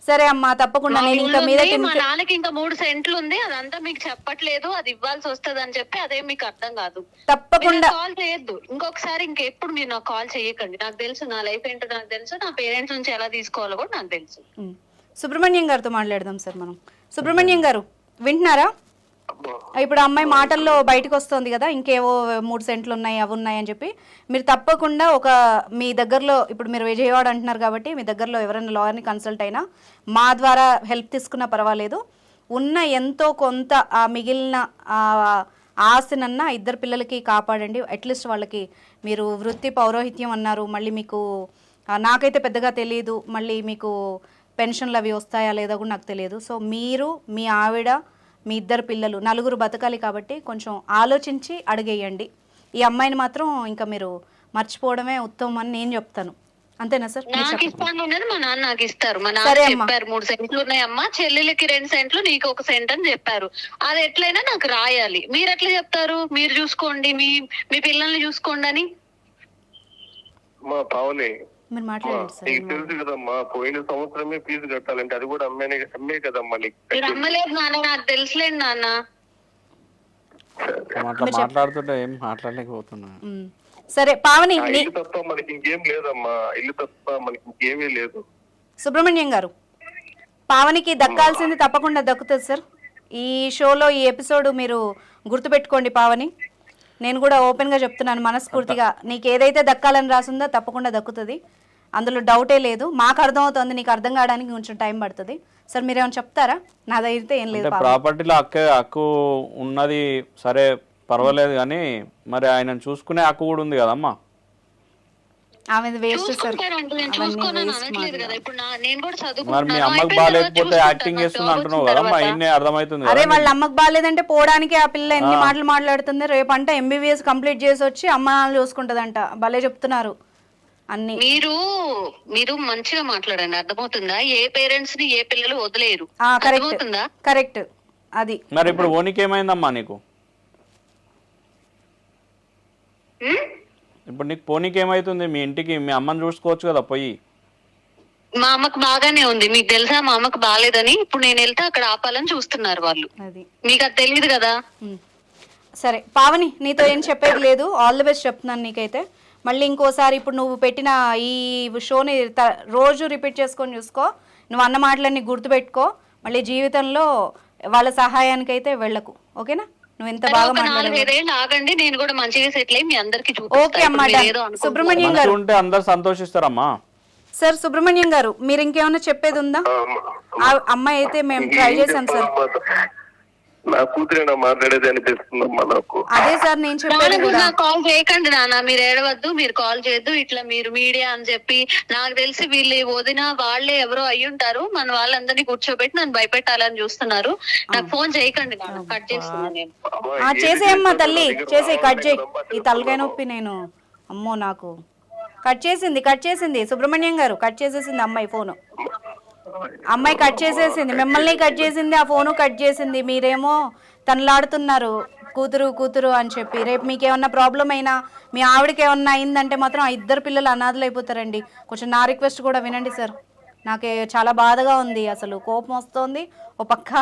సరే అమ్మా, తప్పకుండా. నేను ఇంకా మీద మా నాన్నకి ఇంకా 3 సెంట్లు ఉంది, అదంతా మీకు చెప్పట్లేదు, అది ఇవ్వాల్సి వస్తుంది అని చెప్పి అదే మీకు అర్థం కాదు. తప్పకుండా కాల్ చేయొద్దు ఇంకొకసారి. ఇంకెప్పుడు మీరు నాకు కాల్ చేయకండి. నాకు తెలుసు నా లైఫ్ ఏంటో నాకు తెలుసు, నా పేరెంట్స్ నుంచి ఎలా తీసుకోవాలో కూడా నాకు తెలుసు. సుబ్రహ్మణ్యం గారితో మాట్లాడదాం సార్ మనం. సుబ్రహ్మణ్యం గారు వింటున్నారా? ఇప్పుడు అమ్మాయి మాటల్లో బయటకు వస్తుంది కదా, ఇంకేవో 3 సెంట్లు ఉన్నాయి, అవి ఉన్నాయి అని చెప్పి. మీరు తప్పకుండా మీ దగ్గరలో, ఇప్పుడు మీరు విజయవాడ అంటున్నారు కాబట్టి మీ దగ్గరలో ఎవరైనా లాయర్ని కన్సల్ట్ అయినా మా ద్వారా హెల్ప్ తీసుకున్నా పర్వాలేదు. ఉన్న ఎంతో కొంత ఆ మిగిలిన ఆస్తినన్నా ఇద్దరు పిల్లలకి కాపాడండి. అట్లీస్ట్ వాళ్ళకి మీరు వృత్తి పౌరోహిత్యం అన్నారు, మళ్ళీ మీకు నాకైతే పెద్దగా తెలియదు, మళ్ళీ మీకు పెన్షన్లు అవి వస్తాయా లేదా కూడా నాకు తెలియదు. సో మీరు, మీ ఆవిడ, మీ ఇద్దరు పిల్లలు, 4 బతకాలి కాబట్టి కొంచెం ఆలోచించి అడిగేయండి. ఈ అమ్మాయిని మాత్రం ఇంకా మీరు మర్చిపోవడమే ఉత్తమం అని నేను చెప్తాను. అంతేనా సార్? నాకు ఇస్తాను ఉన్నది మా నాన్న నాకు ఇస్తారు. మా నాన్న చెప్పారు 3 సెంట్లు ఉన్నాయమ్మా, చెల్లెలకి 2 సెంట్లు, నీకు 1 సెంట్ అని చెప్పారు. అది ఎట్లయినా నాకు రాయాలి. మీరు ఎట్లా చెప్తారు మీరు చూసుకోండి, మీ పిల్లల్ని చూసుకోండి అని? మా పావని మీరు మాట్లాడండి సార్. నీకు తెలుసు కదమ్మా, పోయిన సంవత్సరమే ఫీజు కట్టాలంటే అది కూడా అమ్మే కదమ్మా. మీరు అమ్మలేదు నాన్న, నాకు తెలుసులేండి నాన్న. మాట్లాడుతుంటే ఏం మాట్లాడలేకపోతున్నా. సరే పావని, ఇల్లు తప్ప మనకి ఇంకేం లేదమ్మా, ఇల్లు తప్ప మనకి ఇంకేమీ లేదు. సుబ్రహ్మణ్యం గారు, పావనికి దక్కాల్సింది తప్పకుండా దక్కుతుంది సార్. ఈ షోలో ఈ ఎపిసోడ్ మీరు గుర్తుపెట్టుకోండి పావని. నేను కూడా ఓపెన్గా చెప్తున్నాను మనస్ఫూర్తిగా, నీకు ఏదైతే దక్కాలని రాసిందో తప్పకుండా దక్కుతుంది, అందులో డౌటే లేదు. మాకు అర్థమవుతుంది, నీకు అర్థం కావడానికి కొంచెం టైం పడుతుంది. సార్ మీరు ఏమైనా చెప్తారా? నాదైతే ఏం లేదు. ప్రాపర్టీలో హక్కు ఉన్నది సరే పర్వాలేదు, కానీ మరి ఆయన చూసుకునే హక్కు కూడా ఉంది కదమ్మా. ఆమె వేస్ట్ సార్. మరి మీ అమ్మకి బాగాలేకపోతే యాక్టింగ్ చేస్తుంది అంటున్నావు కదా, మా ఇన్నే అర్థమవుతుంది. అరే వాళ్ళ అమ్మకి బాగాలేదంటే పోవడానికి ఆ పిల్ల ఎన్ని మాటలు మాట్లాడుతుంది. రేపంట MBBS కంప్లీట్ చేసి వచ్చి అమ్మ నాన్న చూసుకుంటదంట. భలే చెప్తున్నారు అన్ని. మీరు మంచిగా మాట్లాడండి, అర్థమవుతుందా? ఏ పేరెంట్స్ ని ఏ పిల్లలు వదిలేరు, అర్థమవుతుందా? కరెక్ట్. అది మరి ఇప్పుడు ఓనికి ఏమైందమ్మా నీకు? ఇప్పుడు నీకు పోనీకి ఏమైతుంది? మీ ఇంటికి మీ అమ్మని చూసుకోవచ్చు కదా పోయి. మా అమ్మకు బాగానే ఉంది, మీకు తెలుసా మా అమ్మకు బాగాలేదని. ఇప్పుడు నేను వెళ్తే అక్కడ ఆపాలని చూస్తున్నారు వాళ్ళు, మీకు అది తెలియదు కదా. సరే పావని, నీతో ఏం చెప్పేది లేదు, ఆల్ ది బెస్ట్ చెప్తున్నాను నీకైతే. మళ్ళీ ఇంకోసారి ఇప్పుడు నువ్వు పెట్టిన ఈ షోని రోజు రిపీట్ చేసుకొని చూసుకో. నువ్వు అన్న మాటలన్నీ గుర్తుపెట్టుకో. మళ్ళీ జీవితంలో వాళ్ళ సహాయానికైతే వెళ్ళకు, ఓకేనా? నువ్వు ఎంత బాగా ఆగండి, నేను కూడా మంచిగా సెటిల్ అయ్యి మీ అందరికి. ఓకే అమ్మా. సుబ్రహ్మణ్యం గారు ఉంటే అందరు సంతోషిస్తారమ్మా. సార్ సుబ్రహ్మణ్యం గారు, మీరు ఇంకేమైనా చెప్పేది ఉందా? అమ్మాయి అయితే మేము ట్రై చేసాం సార్. నా కూతురేనా మాట్లాడేది అనిపిస్తుందమ్మా నాకు. అదే సార్ నేను చెప్పేది కూడా. కాల్ చేయకండి నాన్న, మీరు ఏడవద్దు, మీరు కాల్ చేయొద్దు. ఇట్లా మీరు మీడియా అని చెప్పి నాకు తెలిసి వీళ్ళు వదిన వాళ్ళే ఎవరో అయ్యి ఉంటారు. మన వాళ్ళందరినీ కూర్చోబెట్టి నన్ను భయపెట్టాలని చూస్తున్నారు. నాకు ఫోన్ చేయకండి నాన్న, కట్ చేస్తున్నాను నేను. చేసేయమ్మా తల్లి, చేసే, కట్ చేయి. ఈ తలకాయ నొప్పి నేను, అమ్మో నాకు కట్ చేసింది సుబ్రహ్మణ్యం గారు, కట్ చేసేసింది అమ్మాయి ఫోను. అమ్మాయి కట్ చేసేసింది, మిమ్మల్ని కట్ చేసింది, ఆ ఫోను కట్ చేసింది. మీరేమో తనలాడుతున్నారు కూతురు అని చెప్పి. రేపు మీకు ఏమన్నా ప్రాబ్లం అయినా, మీ ఆవిడకి ఏమన్నా అయిందంటే మాత్రం ఆ ఇద్దరు పిల్లలు అనాథలు అయిపోతారండి. కొంచెం నా రిక్వెస్ట్ కూడా వినండి సార్. నాకు చాలా బాధగా ఉంది, అసలు కోపం వస్తుంది. ఓ పక్క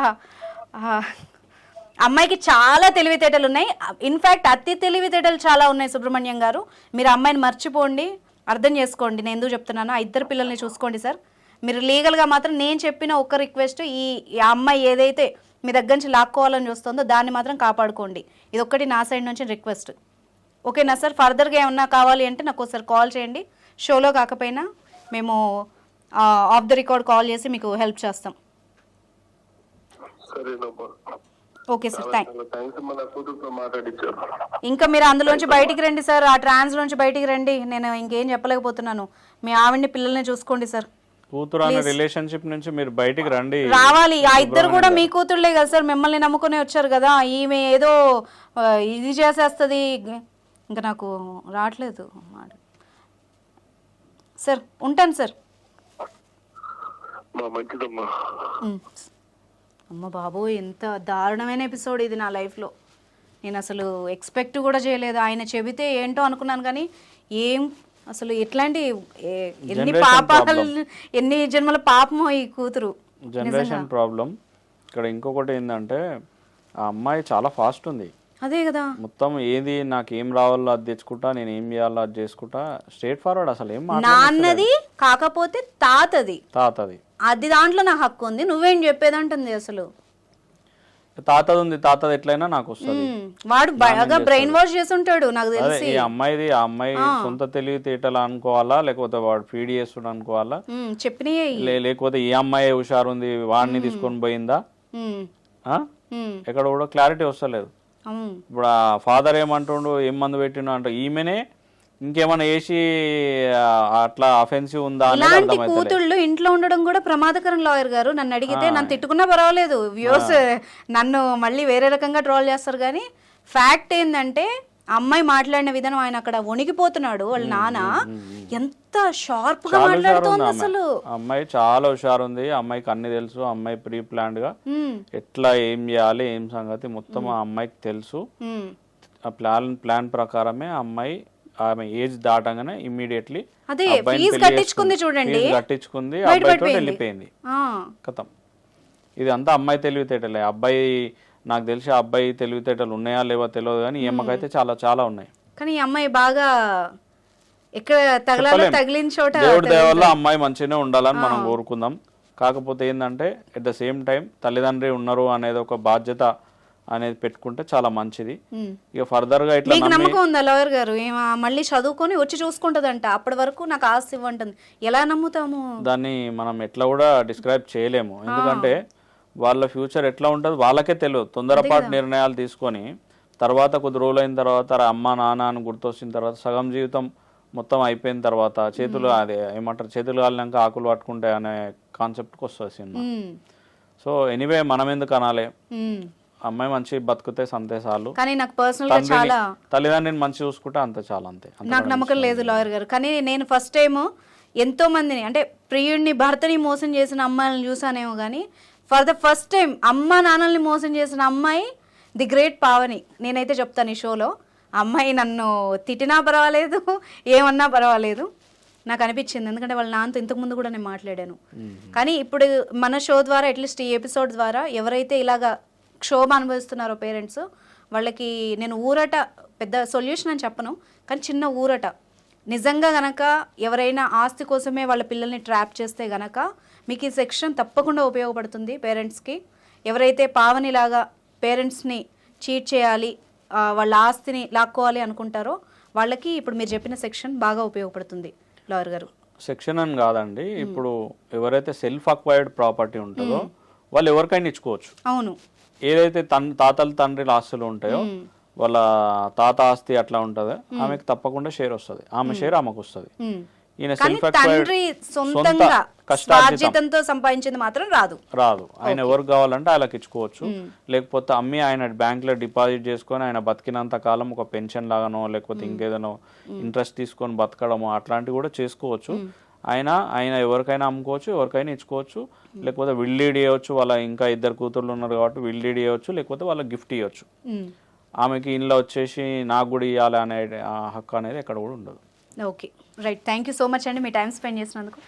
అమ్మాయికి చాలా తెలివితేటలు ఉన్నాయి, ఇన్ఫ్యాక్ట్ అతి తెలివితేటలు చాలా ఉన్నాయి సుబ్రహ్మణ్యం గారు. మీరు అమ్మాయిని మర్చిపోండి, అర్థం చేసుకోండి. నేను ఎందుకు చెప్తున్నాను, ఆ ఇద్దరు పిల్లల్ని చూసుకోండి సార్. మీరు లీగల్గా మాత్రం నేను చెప్పిన ఒక్క రిక్వెస్ట్, ఈ అమ్మాయి ఏదైతే మీ దగ్గర నుంచి లాక్కోవాలని చూస్తుందో దాన్ని మాత్రం కాపాడుకోండి. ఇది ఒక్కటి నా సైడ్ నుంచి రిక్వెస్ట్. ఓకేనా సార్? ఫర్దర్గా ఏమన్నా కావాలి అంటే నాకు ఒకసారి కాల్ చేయండి. షోలో కాకపోయినా మేము ఆఫ్ ద రికార్డ్ కాల్ చేసి మీకు హెల్ప్ చేస్తాం. ఓకే సార్, ఇంకా మీరు అందులోంచి బయటికి రండి సార్, ఆ ట్రాన్స్లోంచి బయటికి రండి. నేను ఇంకేం చెప్పలేకపోతున్నాను. మీ ఆవిడ్ని పిల్లల్ని చూసుకోండి సార్. కూతురు అనే రిలేషన్షిప్ నుంచి మీరు బయటికి రండి. రావాలి. ఆ ఇద్దరు కూడా మీ కూతురులే కదా సార్, మిమ్మల్ని నమ్ముకునే వచ్చారు కదా. ఈమె ఏదో ఇది చేసేస్తుంది, ఇంకా నాకు రావట్లేదు సార్. ఉంటాను సార్. అమ్మ బాబోయ్, ఎంత దారుణమైన ఎపిసోడ్ ఇది నా లైఫ్లో. నేను అసలు ఎక్స్పెక్ట్ కూడా చేయలేదు. ఆయన చెబితే ఏంటో అనుకున్నాను, కానీ ఏం అసలు ఎట్లాంటి ఎన్ని జన్మల పాపమో ఈ కూతురు. Generation problem. ఇక్కడ ఇంకొకటి ఏంటంటే, ఆ అమ్మాయి చాలా ఫాస్ట్ ఉంది. అదే కదా, మొత్తం ఏది నాకు ఏం రావాలో అది తెచ్చుకుంటా, నేను ఏం చేయాలో అది చేసుకుంటా, స్ట్రేట్ ఫార్వర్డ్. అసలు ఏం నాన్నది కాకపోతే తాతది అది దాంట్లో నా హక్కు ఉంది, నువ్వేం చెప్పేదంటుంది. అసలు తాతది ఉంది, తాతది ఎట్లయినా నాకు వస్తుంది. వాడు బాగా బ్రెయిన్ వాష్ చేసి ఉంటాడు నాకు తెలిసి. ఈ అమ్మాయిది, ఆ అమ్మాయి సొంత తెలివితేటలు అనుకోవాలా, లేకపోతే వాడు ఫీడ్ చేస్తుడు అనుకోవాలా, లేకపోతే ఈ అమ్మాయి హుషారుంది వాడిని తీసుకొని పోయిందా, ఎక్కడ కూడా క్లారిటీ వస్తలేదు. ఇప్పుడు ఆ ఫాదర్ ఏమంటుండు, ఏం మందు పెట్టిండు అంటే, ఈమెనే ఇంకేమైనా వేసి అట్లా అఫెన్సివ్ ఉందా ఇలాంటి కూతుళ్ళు ఇంట్లో ఉండడం కూడా ప్రమాదకరం. లాయర్ గారు నన్ను అడిగితే, నన్ను తిట్టుకున్నా పర్వాలేదు, వ్యూస్ నన్ను మళ్ళీ వేరే రకంగా ట్రోల్ చేస్తారు, కానీ ఫ్యాక్ట్ ఏంటంటే అమ్మాయి మాట్లాడిన విధానం, ఆయన అక్కడ వణికిపోతున్నాడు. వాళ్ళ నాన్న ఎంత షార్ప్ గా మాట్లాడుతోంది అసలు. అమ్మాయి చాలా హుషారు ఉంది, అమ్మాయికి అన్ని తెలుసు. అమ్మాయి ప్రీ ప్లాన్డ్ గా ఎట్లా ఏం చేయాలి ఏం సంగతి మొత్తం ఆ అమ్మాయికి తెలుసు. ఆ ప్లాన్ ప్రకారమే అమ్మాయి ఆమె ఏజ్ దాటంగానే ఇమ్మీడియట్లీ కట్టించుకుంది. చూడండి, కట్టించుకుంది, అబ్బాయితో వెళ్ళిపోయింది. కథం. ఇది అంతా అమ్మాయి తెలివితేటలే. అబ్బాయి నాకు తెలిసి ఆ అబ్బాయి తెలివితేటలు ఉన్నాయా లేవో తెలియదు, కానీ ఈ అమ్మకైతే చాలా చాలా ఉన్నాయి. కానీ ఈ అమ్మాయి బాగా ఎక్కడ తగిలిన చోట దేవుడి దయ వల్ల అమ్మాయి మంచిగానే ఉండాలని మనం కోరుకుందాం. కాకపోతే ఏంటంటే ఎట్ ద సేమ్ టైం తల్లిదండ్రి ఉన్నారు అనేది ఒక బాధ్యత అనేది పెట్టుకుంటే చాలా మంచిది. ఇక ఫర్దర్ గా ఇట్లా నమ్మకం ఉందా లాయర్ గారు? మళ్ళీ చదువుకొని వచ్చి చూసుకుంటదంట, అప్పటి వరకు నాకు ఆస్తి ఇవ్వంటుంది. ఎలా నమ్ముతాము దాన్ని? మనం ఎట్లా కూడా డిస్క్రైబ్ చేయలేము, ఎందుకంటే వాళ్ళ ఫ్యూచర్ ఎట్లా ఉంటుంది వాళ్ళకే తెలియదు. తొందరపాటు నిర్ణయాలు తీసుకొని తర్వాత కొద్ది రోజులు అయిన తర్వాత అమ్మ నాన్న అని గుర్తొచ్చిన తర్వాత సగం జీవితం మొత్తం అయిపోయిన తర్వాత చేతులు అదే ఏమంటారు, చేతులు కాలినాక ఆకులు పట్టుకుంటాయి అనే కాన్సెప్ట్కి వస్తుంది సినిమా. సో ఎనీవే మనం ఎందుకు అనాలి, అమ్మాయి మంచి బతుకుతే సందేశాలు. కానీ నాకు పర్సనల్ గా చాలా తల్లిదండ్రిని మంచి చూసుకుంటే అంత చాలా, అంతే. నాకు నమ్మకం లేదు లాయర్ గారు. కానీ నేను ఫస్ట్ టైం ఎంతో మందిని, అంటే ప్రియుడిని భర్తని మోసం చేసిన అమ్మాయిలను చూసానేమో, కానీ ఫర్ ద ఫస్ట్ టైం అమ్మ నాన్నల్ని మోసం చేసిన అమ్మాయి ది గ్రేట్ పావని. నేనైతే చెప్తాను ఈ షోలో, అమ్మాయి నన్ను తిట్టినా పర్వాలేదు, ఏమన్నా పర్వాలేదు, నాకు అనిపించింది. ఎందుకంటే వాళ్ళ నాన్నతో ఇంతకుముందు కూడా నేను మాట్లాడాను. కానీ ఇప్పుడు మన షో ద్వారా, అట్లీస్ట్ ఈ ఎపిసోడ్ ద్వారా ఎవరైతే ఇలాగా క్షోభ అనుభవిస్తున్నారో పేరెంట్స్, వాళ్ళకి నేను ఊరట, పెద్ద సొల్యూషన్ అని చెప్పను, కానీ చిన్న ఊరట. నిజంగా గనక ఎవరైనా ఆస్తి కోసమే వాళ్ళ పిల్లల్ని ట్రాప్ చేస్తే గనక మీకు ఈ సెక్షన్ తప్పకుండా ఉపయోగపడుతుంది పేరెంట్స్కి. ఎవరైతే పావనిలాగా పేరెంట్స్ని చీట్ చేయాలి, వాళ్ళ ఆస్తిని లాక్కోవాలి అనుకుంటారో వాళ్ళకి ఇప్పుడు మీరు చెప్పిన సెక్షన్ బాగా ఉపయోగపడుతుంది లాయర్ గారు. సెక్షన్ అని కాదండి, ఇప్పుడు ఎవరైతే సెల్ఫ్ అక్వైర్డ్ ప్రాపర్టీ ఉంటుందో వాళ్ళు ఎవరికైనా ఇచ్చుకోవచ్చు. అవును. ఏదైతే తాతల తండ్రుల ఆస్తులు ఉంటాయో వాళ్ళ తాత ఆస్తి అట్లా ఉంటుందో ఆమెకు తప్పకుండా షేర్ వస్తుంది, ఆమె షేర్ ఆమెకు వస్తుంది. ఈయన సెల్ఫ్ తండ్రి సొంతంగా కష్టార్జితంతో సంపాదించింది మాత్రం రాదు. ఆయన ఎవరికి కావాలంటే వాళ్ళకి ఇచ్చుకోవచ్చు, లేకపోతే అమ్మి ఆయన బ్యాంక్ లో డిపాజిట్ చేసుకొని ఆయన బతికినంత కాలం ఒక పెన్షన్ లాగానో లేకపోతే ఇంకేదనో ఇంట్రెస్ట్ తీసుకొని బతకడమో అట్లాంటివి కూడా చేసుకోవచ్చు. ఆయన ఎవరికైనా అమ్ముకోవచ్చు, ఎవరికైనా ఇచ్చుకోవచ్చు, లేకపోతే విల్లీడ్ ఇవ్వచ్చు. వాళ్ళ ఇంకా 2 కూతుర్లు ఉన్నారు కాబట్టి విల్లీడ్ ఇవ్వచ్చు, లేకపోతే వాళ్ళకి గిఫ్ట్ ఇవ్వచ్చు. ఆమెకి ఇంట్లో వచ్చేసి నాకు కూడా ఇవ్వాలి అనే హక్కు అనేది ఎక్కడ కూడా ఉండదు. Okay, right. Thank you so much అండి మీ టైం స్పెండ్ చేసినందుకు.